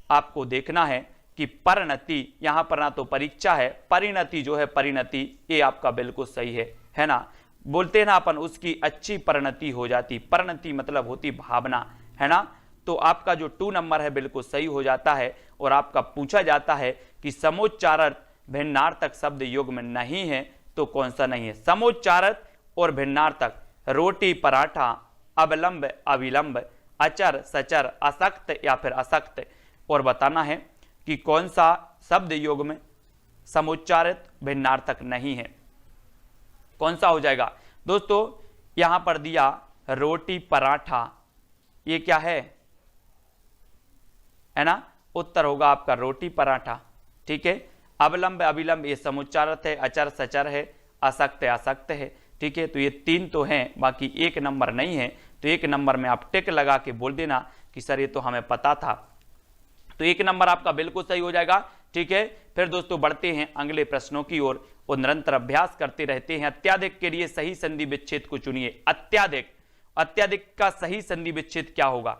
आपको देखना है कि परिणति, यहां पर ना तो परीक्षा है, परिणति जो है, परिणति, ये आपका बिल्कुल सही है ना। बोलते हैं ना अपन, उसकी अच्छी परिणति हो जाती। परिणति मतलब होती भावना, है ना। तो आपका जो 2 नंबर है बिल्कुल सही हो जाता है। और आपका पूछा जाता है कि समोच्चारण भिन्नार्थक शब्द योग में नहीं है, तो कौन सा नहीं है? समोच्चारक और भिन्नार्थक, रोटी, पराठा, अवलंब, अविलंब, अचर, सचर, असक्त या फिर असक्त। और बताना है कि कौन सा शब्द योग में समुच्चारित भिन्नार्थक नहीं है, कौन सा हो जाएगा दोस्तों? यहां पर दिया रोटी, पराठा, ये क्या है ना। उत्तर होगा आपका रोटी, पराठा। ठीक है। अवलंब, अविलंब ये समुच्चारित है, अचर, सचर है, असक्त, असक्त है। ठीक है, तो ये 3 तो हैं, बाकी 1 नंबर नहीं है। तो 1 नंबर में आप टिक लगा के बोल देना कि सर ये तो हमें पता था। तो 1 नंबर आपका बिल्कुल सही हो जाएगा। ठीक है, फिर दोस्तों बढ़ते हैं अगले प्रश्नों की ओर और निरंतर अभ्यास करते रहते हैं। अत्याधिक के लिए सही संधि विच्छेद को चुनिए। अत्याधिक, अत्याधिक का सही संधि विच्छेद क्या होगा?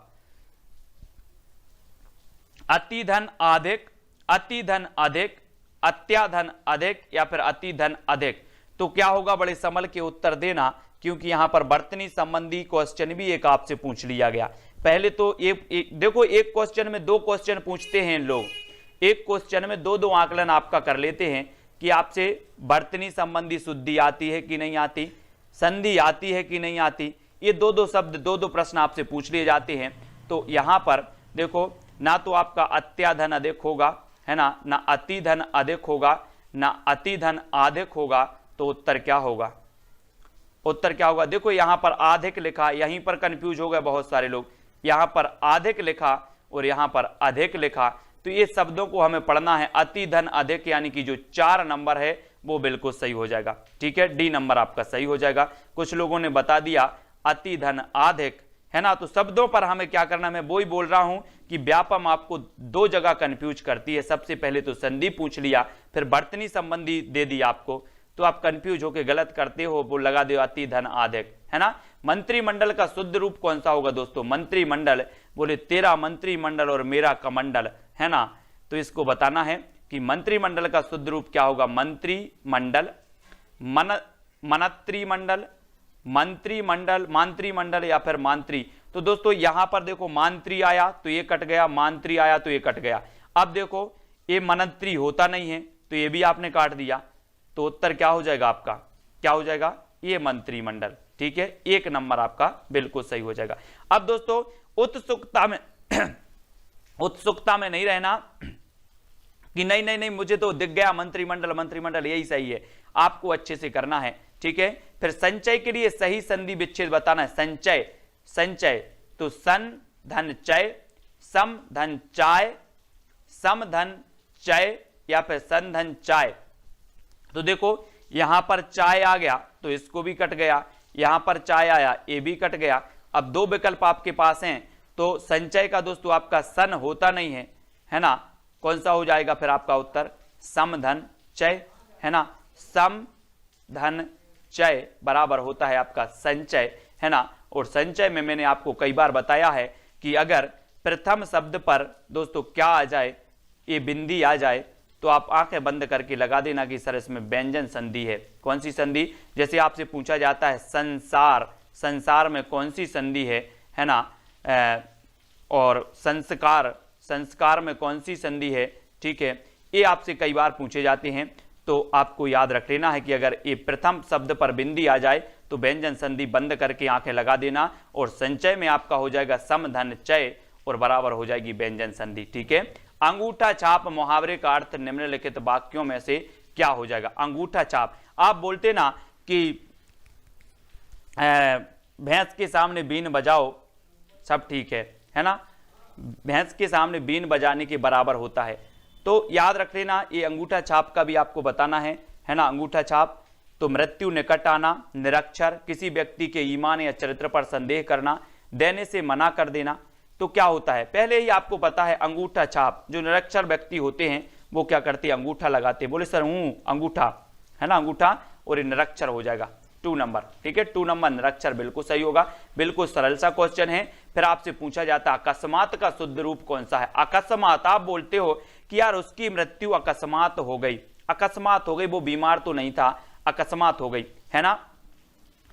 अति धन अधिक, अति धन अधिक, अत्याधन अधिक या फिर अति धन अधिक। तो क्या होगा? बड़े संभल के उत्तर देना, क्योंकि यहां पर वर्तनी संबंधी क्वेश्चन भी एक आपसे पूछ लिया गया। पहले तो देखो, एक क्वेश्चन में 2 क्वेश्चन पूछते हैं लोग, एक क्वेश्चन में 2-2 आकलन आपका कर लेते हैं कि आपसे वर्तनी संबंधी शुद्धि आती है कि नहीं आती, संधि आती है कि नहीं आती। ये 2-2 शब्द, 2-2 प्रश्न आपसे पूछ लिए जाते हैं। तो यहां पर देखो, ना तो आपका अत्याधन अधिक होगा, है ना, ना अति धन अधिक होगा, ना अति धन अधिक होगा। तो उत्तर क्या होगा? उत्तर क्या होगा? देखो यहां पर अधिक लिखा, यहीं पर कंफ्यूज हो गए बहुत सारे लोग। यहां पर अधिक लिखा और यहां पर अधिक लिखा, तो ये शब्दों को हमें पढ़ना है। अति धन अधिक यानी कि जो 4 नंबर है वो बिल्कुल सही हो जाएगा। ठीक है, डी नंबर आपका सही हो जाएगा। कुछ लोगों ने बता दिया अति धन अधिक, है ना। तो शब्दों पर हमें क्या करना है? मैं वो ही बोल रहा हूं कि व्यापम आपको 2 जगह कंफ्यूज करती है। सबसे पहले तो संधि पूछ लिया, फिर वर्तनी संबंधी दे दिया आपको, तो आप कंफ्यूज होकर गलत करते हो, वो लगा दो अति धन अधिक, है ना। मंत्रिमंडल का शुद्ध रूप कौन सा होगा दोस्तों? मंत्रिमंडल, बोले तेरा मंत्रिमंडल और मेरा कमंडल, है ना। तो इसको बताना है कि मंत्रिमंडल का शुद्ध रूप क्या होगा? मंत्रिमंडल, मनत्रिमंडल, मंत्रिमंडल, मांत्रिमंडल या फिर मांत्री। तो दोस्तों यहां पर देखो, मांत्री आया तो ये कट गया, मांत्री आया तो ये कट गया। अब देखो ये मनंत्री होता नहीं है, तो ये भी आपने काट दिया। तो उत्तर क्या हो जाएगा आपका? क्या हो जाएगा? ये मंत्रिमंडल। ठीक है, 1 नंबर आपका बिल्कुल सही हो जाएगा। अब दोस्तों उत्सुकता में उत्सुकता में नहीं रहना कि नहीं नहीं नहीं मुझे तो दिख गया मंत्रिमंडल, मंत्रिमंडल यही सही है। आपको अच्छे से करना है। ठीक है, फिर संचय के लिए सही संधि विच्छेद बताना है। संचय, संचय तो सन धन चय, सम धन चाय, सम धन चय या फिर सन धन चाय। तो देखो यहां पर चाय आ गया तो इसको भी कट गया, यहां पर चाय आया ये भी कट गया। अब 2 विकल्प आपके पास हैं, तो संचय का दोस्तों आपका सन होता नहीं है, है ना। कौन सा हो जाएगा फिर आपका उत्तर? सम धन चय, है ना। सम धन चय बराबर होता है आपका संचय, है ना। और संचय में मैंने आपको कई बार बताया है कि अगर प्रथम शब्द पर दोस्तों क्या आ जाए, ये बिंदी आ जाए, तो आप आंखें बंद करके लगा देना कि सर इसमें व्यंजन संधि है। कौन सी संधि? जैसे आपसे पूछा जाता है संसार, संसार में कौन सी संधि है ना। और संस्कार, संस्कार में कौन सी संधि है। ठीक है, ये आपसे कई बार पूछे जाते हैं, तो आपको याद रख लेना है कि अगर ये प्रथम शब्द पर बिंदी आ जाए तो व्यंजन संधि बंद करके आंखें लगा देना, और संचय में आपका हो जाएगा सम धन चय और बराबर हो जाएगी व्यंजन संधि। ठीक है, अंगूठा छाप मुहावरे का अर्थ निम्नलिखित वाक्यों में से क्या हो जाएगा? अंगूठा छाप, आप बोलते ना कि भैंस के सामने बीन बजाओ, सब ठीक है ना, भैंस के सामने बीन बजाने के बराबर होता है। तो याद रख लेना, ये अंगूठा छाप का भी आपको बताना है ना। अंगूठा छाप तो मृत्यु निकट आना, निरक्षर, किसी व्यक्ति के ईमान या चरित्र पर संदेह करना, देने से मना कर देना। तो क्या होता है, पहले ही आपको पता है अंगूठा छाप, जो निरक्षर व्यक्ति होते हैं वो क्या करते हैं, अंगूठा लगाते हैं। बोले सर अंगूठा है ना, अंगूठा, और ये निरक्षर हो जाएगा 2 नंबर, ठीक है, 2 नंबर निरक्षर बिल्कुल सही होगा। बिल्कुल सरल सा क्वेश्चन है। फिर आपसे पूछा जाता है अकस्मात का शुद्ध रूप कौन सा है। अकस्मात, आप बोलते हो कि यार उसकी मृत्यु अकस्मात हो गई, अकस्मात हो गई, वो बीमार तो नहीं था, अकस्मात हो गई, है ना।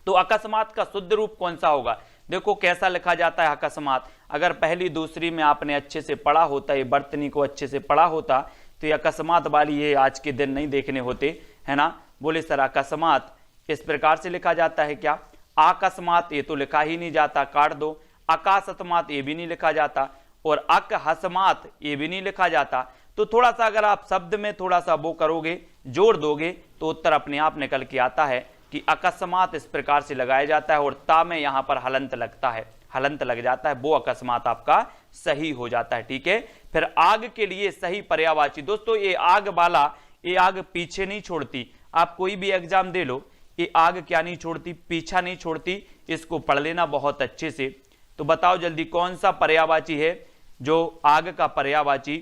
तो अकस्मात का शुद्ध रूप कौन सा होगा, देखो कैसा लिखा जाता है अकस्मात। अगर पहली दूसरी में आपने अच्छे से पढ़ा होता, ये बर्तनी को अच्छे से पढ़ा होता, तो ये अकस्मात वाली ये आज के दिन नहीं देखने होते, है ना। बोले सर अकस्मात इस प्रकार से लिखा जाता है क्या, अकस्मात ये तो लिखा ही नहीं जाता, काट दो। अकासतमात ये भी नहीं लिखा जाता, और अकहसमात ये भी नहीं लिखा जाता। तो थोड़ा सा अगर आप शब्द में थोड़ा सा वो करोगे, जोड़ दोगे, तो उत्तर अपने आप निकल के आता है कि अकस्मात इस प्रकार से लगाया जाता है, और ता में यहां पर हलंत लगता है, हलंत लग जाता है, वो अकस्मात आपका सही हो जाता है, ठीक है। फिर आग के लिए सही पर्यायवाची, दोस्तों ये आग वाला, ये आग पीछे नहीं छोड़ती, आप कोई भी एग्जाम दे लो, ये आग क्या नहीं छोड़ती, पीछा नहीं छोड़ती, इसको पढ़ लेना बहुत अच्छे से। तो बताओ जल्दी कौन सा पर्यायवाची है जो आग का पर्यायवाची,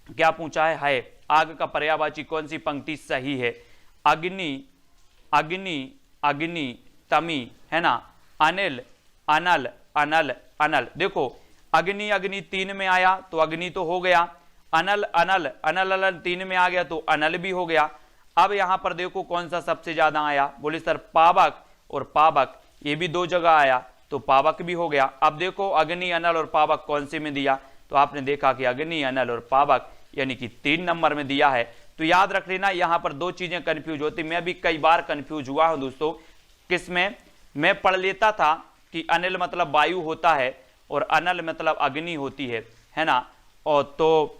क्या पूछा है, आग का पर्यायवाची कौन सी पंक्ति सही है। अग्नि, अग्नि, अग्नि, तमी, है ना, अनिल, अनल, अनल, अनल। देखो अग्नि, अग्नि 3 में आया तो अग्नि तो हो गया, अनल, अनल, अनल, अनल 3 में आ गया तो अनल भी हो गया। अब यहां पर देखो कौन सा सबसे ज्यादा आया, बोले सर पावक और पावक, ये भी 2 जगह आया तो पावक भी हो गया। अब देखो अग्नि, अनल और पावक कौन से में दिया, तो आपने देखा कि अग्नि, अनल और पावक यानी कि 3 नंबर में दिया है। तो याद रख लेना, यहां पर 2 चीजें कंफ्यूज होती, मैं भी कई बार कंफ्यूज हुआ हूं दोस्तों। किसमें, मैं पढ़ लेता था कि अनिल मतलब वायु होता है और अनल मतलब अग्नि होती है ना। और तो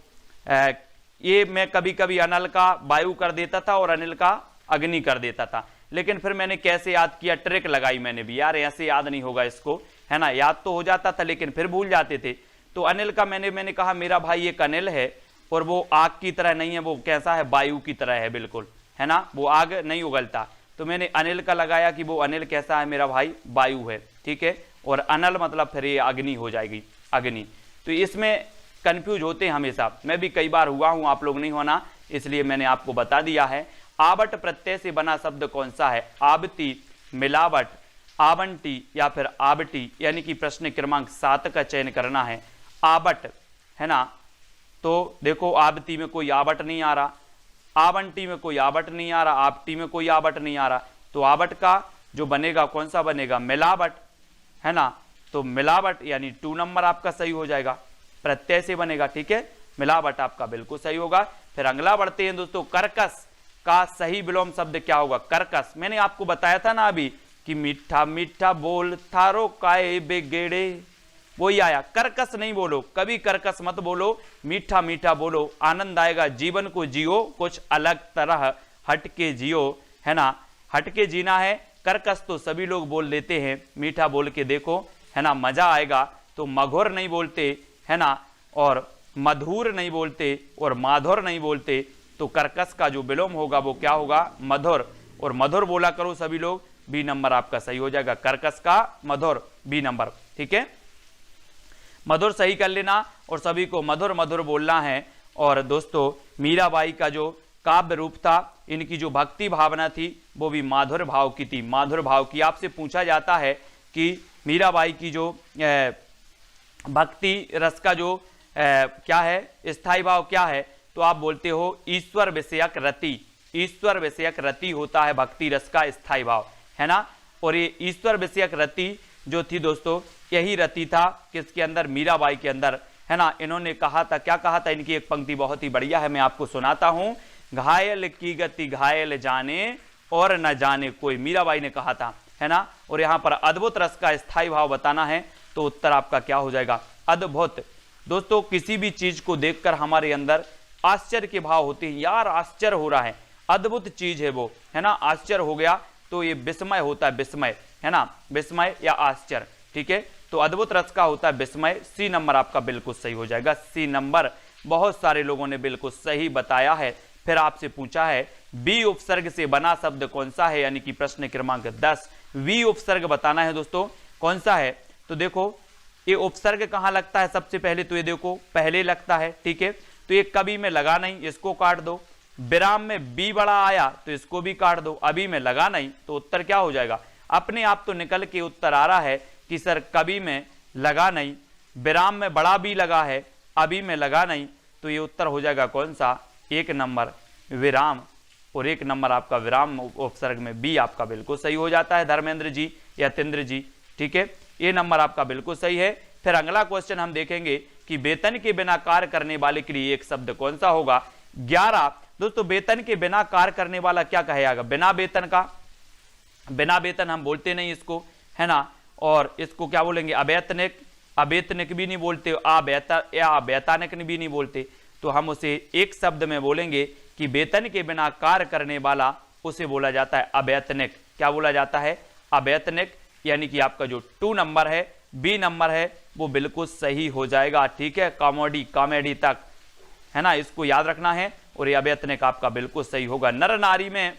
ये मैं कभी कभी अनल का वायु कर देता था और अनिल का अग्नि कर देता था, लेकिन फिर मैंने कैसे याद किया, ट्रिक लगाई मैंने भी, यार ऐसे याद नहीं होगा इसको, है ना। याद तो हो जाता था लेकिन फिर भूल जाते थे। तो अनिल का मैंने कहा मेरा भाई एक अनिल है, और वो आग की तरह नहीं है, वो कैसा है, वायु की तरह है बिल्कुल, है ना, वो आग नहीं उगलता। तो मैंने अनिल का लगाया कि वो अनिल कैसा है, मेरा भाई वायु है, ठीक है। और अनल मतलब फिर ये अग्नि हो जाएगी, अग्नि। तो इसमें कंफ्यूज होते हैं हमेशा, मैं भी कई बार हुआ हूं, आप लोग नहीं होना, इसलिए मैंने आपको बता दिया है। आवट प्रत्यय से बना शब्द कौन सा है, आवती, मिलावट, आवंटी या फिर आवटी, यानी कि प्रश्न क्रमांक 7 का चयन करना है। आवट, है ना, तो देखो आवती में कोई आवट नहीं आ रहा, आवंटी में कोई आवट नहीं आ रहा, आवटी में कोई आवट नहीं आ रहा, तो आवट का जो बनेगा कौन सा बनेगा, मिलावट, है ना। तो मिलावट यानी 2 नंबर आपका सही हो जाएगा, प्रत्यय से बनेगा, ठीक है, मिलावट आपका बिल्कुल सही होगा। फिर अगला बढ़ते हैं दोस्तों, कर्कश का सही विलोम शब्द क्या होगा, कर्कश। मैंने आपको बताया था ना अभी कि मीठा मीठा बोल थारो काय बेगेड़े, वही आया। कर्कश नहीं बोलो, कभी कर्कश मत बोलो, मीठा मीठा बोलो, आनंद आएगा, जीवन को जियो कुछ अलग तरह हटके जियो, है ना, हटके जीना है। कर्कश तो सभी लोग बोल लेते हैं, मीठा बोल के देखो, है ना, मजा आएगा। तो मधुर नहीं बोलते, है ना, और मधुर नहीं बोलते और माधुर नहीं बोलते, तो कर्कश का जो विलोम होगा वो क्या होगा, मधुर। और मधुर बोला करो सभी लोग, बी नंबर आपका सही हो जाएगा, कर्कश का मधुर, बी नंबर, ठीक है। मधुर सही कर लेना और सभी को मधुर मधुर बोलना है। और दोस्तों मीराबाई का जो काव्य रूप था, इनकी जो भक्ति भावना थी वो भी माधुर भाव की थी, माधुर भाव की। आपसे पूछा जाता है कि मीराबाई की जो भक्ति रस का जो क्या है, स्थायी भाव क्या है, तो आप बोलते हो ईश्वर विषयक रति, ईश्वर विषयक रति होता है भक्ति रस का स्थायी भाव, है ना। और ये ईश्वर विषयक रति जो थी दोस्तों, यही रति था किसके अंदर, मीराबाई के अंदर, है ना। इन्होंने कहा था, क्या कहा था, इनकी एक पंक्ति बहुत ही बढ़िया है, मैं आपको सुनाता हूं। घायल की गति घायल जाने और न जाने कोई, मीराबाई ने कहा था, है ना। और यहां पर अद्भुत रस का स्थायी भाव बताना है, तो उत्तर आपका क्या हो जाएगा, अद्भुत। दोस्तों किसी भी चीज को देखकर हमारे अंदर आश्चर्य के भाव होते हैं, यार आश्चर्य हो रहा है, अद्भुत चीज है वो, है ना, आश्चर्य हो गया तो ये विस्मय होता है, विस्मय, है ना, विस्मय या आश्चर्य। ठीक है, तो अद्भुत रस का होता है विस्मय। सी नंबर आपका बिल्कुल सही हो जाएगा, सी नंबर। बहुत सारे लोगों ने बिल्कुल सही बताया है। फिर आपसे पूछा है बी उपसर्ग से बना शब्द कौन सा है, यानी कि प्रश्न क्रमांक 10। वी उपसर्ग बताना है दोस्तों कौन सा है। तो देखो ये उपसर्ग कहां लगता है, सबसे पहले तो ये देखो पहले लगता है। ठीक है, तो ये कभी में लगा नहीं, इसको काट दो। विराम में बी बड़ा आया तो इसको भी काट दो। अभी में लगा नहीं तो उत्तर क्या हो जाएगा, अपने आप तो निकल के उत्तर आ रहा है कि सर कभी में लगा नहीं, विराम में बड़ा बी लगा है, अभी में लगा नहीं, तो ये उत्तर हो जाएगा कौन सा, 1 नंबर विराम। और 1 नंबर आपका विराम उपसर्ग में बी आपका बिल्कुल सही हो जाता है धर्मेंद्र जी या तेंद्र जी। ठीक है, ये नंबर आपका बिल्कुल सही है। फिर अगला क्वेश्चन हम देखेंगे कि वेतन के बिना कार्य करने वाले के लिए एक शब्द कौन सा होगा। 11 दोस्तों, वेतन के बिना कार्य करने वाला क्या कहेगा, बिना वेतन का। बिना वेतन हम बोलते नहीं इसको, है ना, और इसको क्या बोलेंगे, अवैतनिक। अवैतनिक भी नहीं बोलते, अवैतनिक भी नहीं बोलते, तो हम उसे एक शब्द में बोलेंगे कि वेतन के बिना कार्य करने वाला उसे बोला जाता है अवैतनिक। क्या बोला जाता है, अवैतनिक। यानी कि आपका जो 2 नंबर है, बी नंबर है, वो बिल्कुल सही हो जाएगा। ठीक है, कॉमेडी तक, है ना, इसको याद रखना है। और ये अवैतनिक आपका बिल्कुल सही होगा। नर नारी में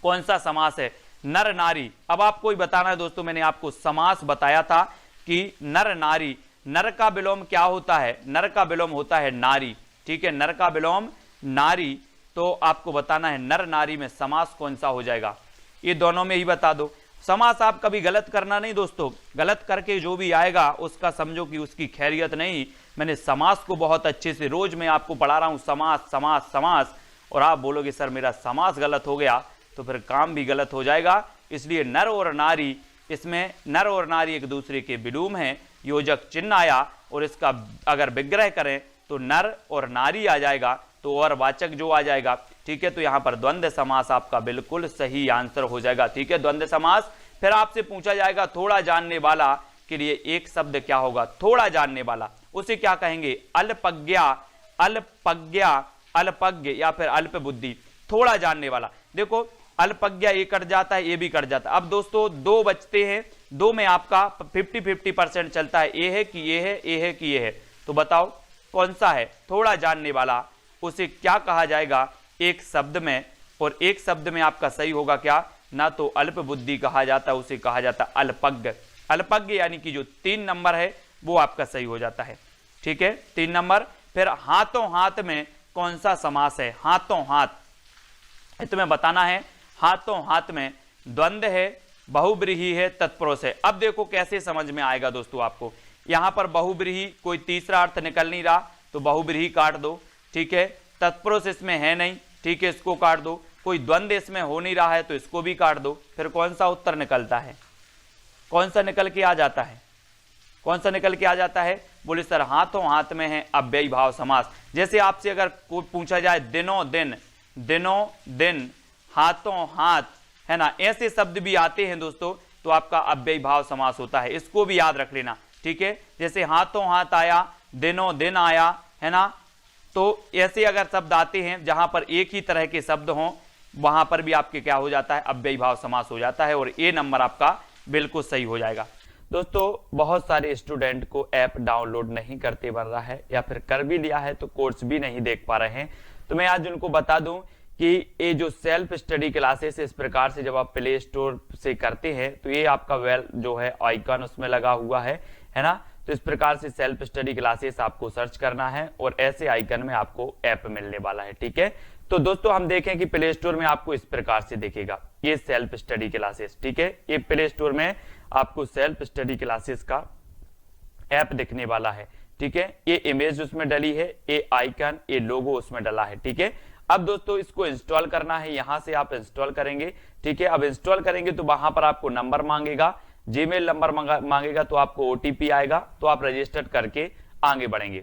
कौन सा समास है, नर नारी। अब आपको ही बताना है दोस्तों, मैंने आपको समास बताया था कि नर नारी, नर का विलोम क्या होता है, नर का विलोम होता है नारी। ठीक है, नर का विलोम नारी। तो आपको बताना है नर नारी में समास कौन सा हो जाएगा, ये दोनों में ही बता दो। समास आप कभी गलत करना नहीं दोस्तों, गलत करके जो भी आएगा उसका समझो कि उसकी खैरियत नहीं। मैंने समास को बहुत अच्छे से रोज मैं आपको पढ़ा रहा हूं, समास समास समास, और आप बोलोगे सर मेरा समास गलत हो गया, तो फिर काम भी गलत हो जाएगा। इसलिए नर और नारी, इसमें नर और नारी एक दूसरे के विलोम हैं, योजक चिन्ह आया और इसका अगर विग्रह करें तो नर और नारी आ जाएगा, तो और वाचक जो आ जाएगा। ठीक है, तो यहां पर द्वंद्व समास आपका बिल्कुल सही आंसर हो जाएगा। ठीक है, द्वंद्व समास। फिर आपसे पूछा जाएगा थोड़ा जानने वाला के लिए एक शब्द क्या होगा, थोड़ा जानने वाला उसे क्या कहेंगे, अल्पज्ञा, अल्पज्ञा, अल्पज्ञ या फिर अल्प बुद्धि। थोड़ा जानने वाला, देखो अल्पज्ञा ये कट जाता है, ये भी कट जाता है। अब दोस्तों 2 बचते हैं, 2 में आपका 50-50% चलता है, ये है कि ये है, ये है कि ये है, तो बताओ कौन सा है थोड़ा जानने वाला, उसे क्या कहा जाएगा एक शब्द में। और एक शब्द में आपका सही होगा क्या, ना तो अल्प बुद्धि कहा जाता है, उसे कहा जाता है अल्पज्ञ। अल्पज्ञ यानी कि जो 3 नंबर है वो आपका सही हो जाता है। ठीक है, 3 नंबर। फिर हाथों हाथ में कौन सा समास है, हाथों हाथ, तुम्हें बताना है। हाथों हाथ में द्वंद्व है, बहुब्रीहि है, तत्पुरुष है। अब देखो कैसे समझ में आएगा दोस्तों आपको, यहां पर बहुब्रीहि कोई तीसरा अर्थ निकल नहीं रहा तो बहुब्रीहि काट दो। ठीक है, तत्पुरुष इसमें है नहीं, ठीक है, इसको काट दो। कोई द्वंद्व इसमें हो नहीं रहा है तो इसको भी काट दो। फिर कौन सा उत्तर निकलता है, कौन सा निकल के आ जाता है, कौन सा निकल के आ जाता है, बोले सर हाथों हाथ में है अव्ययी भाव समास। जैसे आपसे अगर कोई पूछा जाए दिनों दिन, दिनों दिन, हाथों हाथ, है ना, ऐसे शब्द भी आते हैं दोस्तों, तो आपका अव्ययी भाव समास होता है, इसको भी याद रख लेना। ठीक है, जैसे हाथों हाथ आया, दिनों दिन आया, है ना, तो ऐसे अगर शब्द आते हैं जहां पर एक ही तरह के शब्द हों, वहां पर भी आपके क्या हो जाता है, अव्ययी भाव समास हो जाता है। और ए नंबर आपका बिल्कुल सही हो जाएगा। दोस्तों बहुत सारे स्टूडेंट को ऐप डाउनलोड नहीं करते बन रहा है, या फिर कर भी लिया है तो कोर्स भी नहीं देख पा रहे हैं। तो मैं आज उनको बता दूं कि ये जो सेल्फ स्टडी क्लासेस इस प्रकार से जब आप प्ले स्टोर से करते हैं तो ये आपका वेल जो है आइकन उसमें लगा हुआ है ना, तो इस प्रकार से सेल्फ स्टडी क्लासेस आपको सर्च करना है और ऐसे आइकन में आपको ऐप मिलने वाला है। ठीक है, तो दोस्तों हम देखें कि प्ले स्टोर में आपको इस प्रकार से दिखेगा ये सेल्फ स्टडी क्लासेस। ठीक है, ये प्ले स्टोर में आपको सेल्फ स्टडी क्लासेस का ऐप दिखने वाला है। ठीक है, ये इमेज उसमें डली है, ये आइकन, ये लोगो उसमें डला है। ठीक है, अब दोस्तों इसको इंस्टॉल करना है, यहां से आप इंस्टॉल करेंगे। ठीक है, अब इंस्टॉल करेंगे तो वहां पर आपको नंबर मांगेगा, जीमेल नंबर मांगेगा, तो आपको ओटीपी आएगा, तो आप रजिस्टर करके आगे बढ़ेंगे।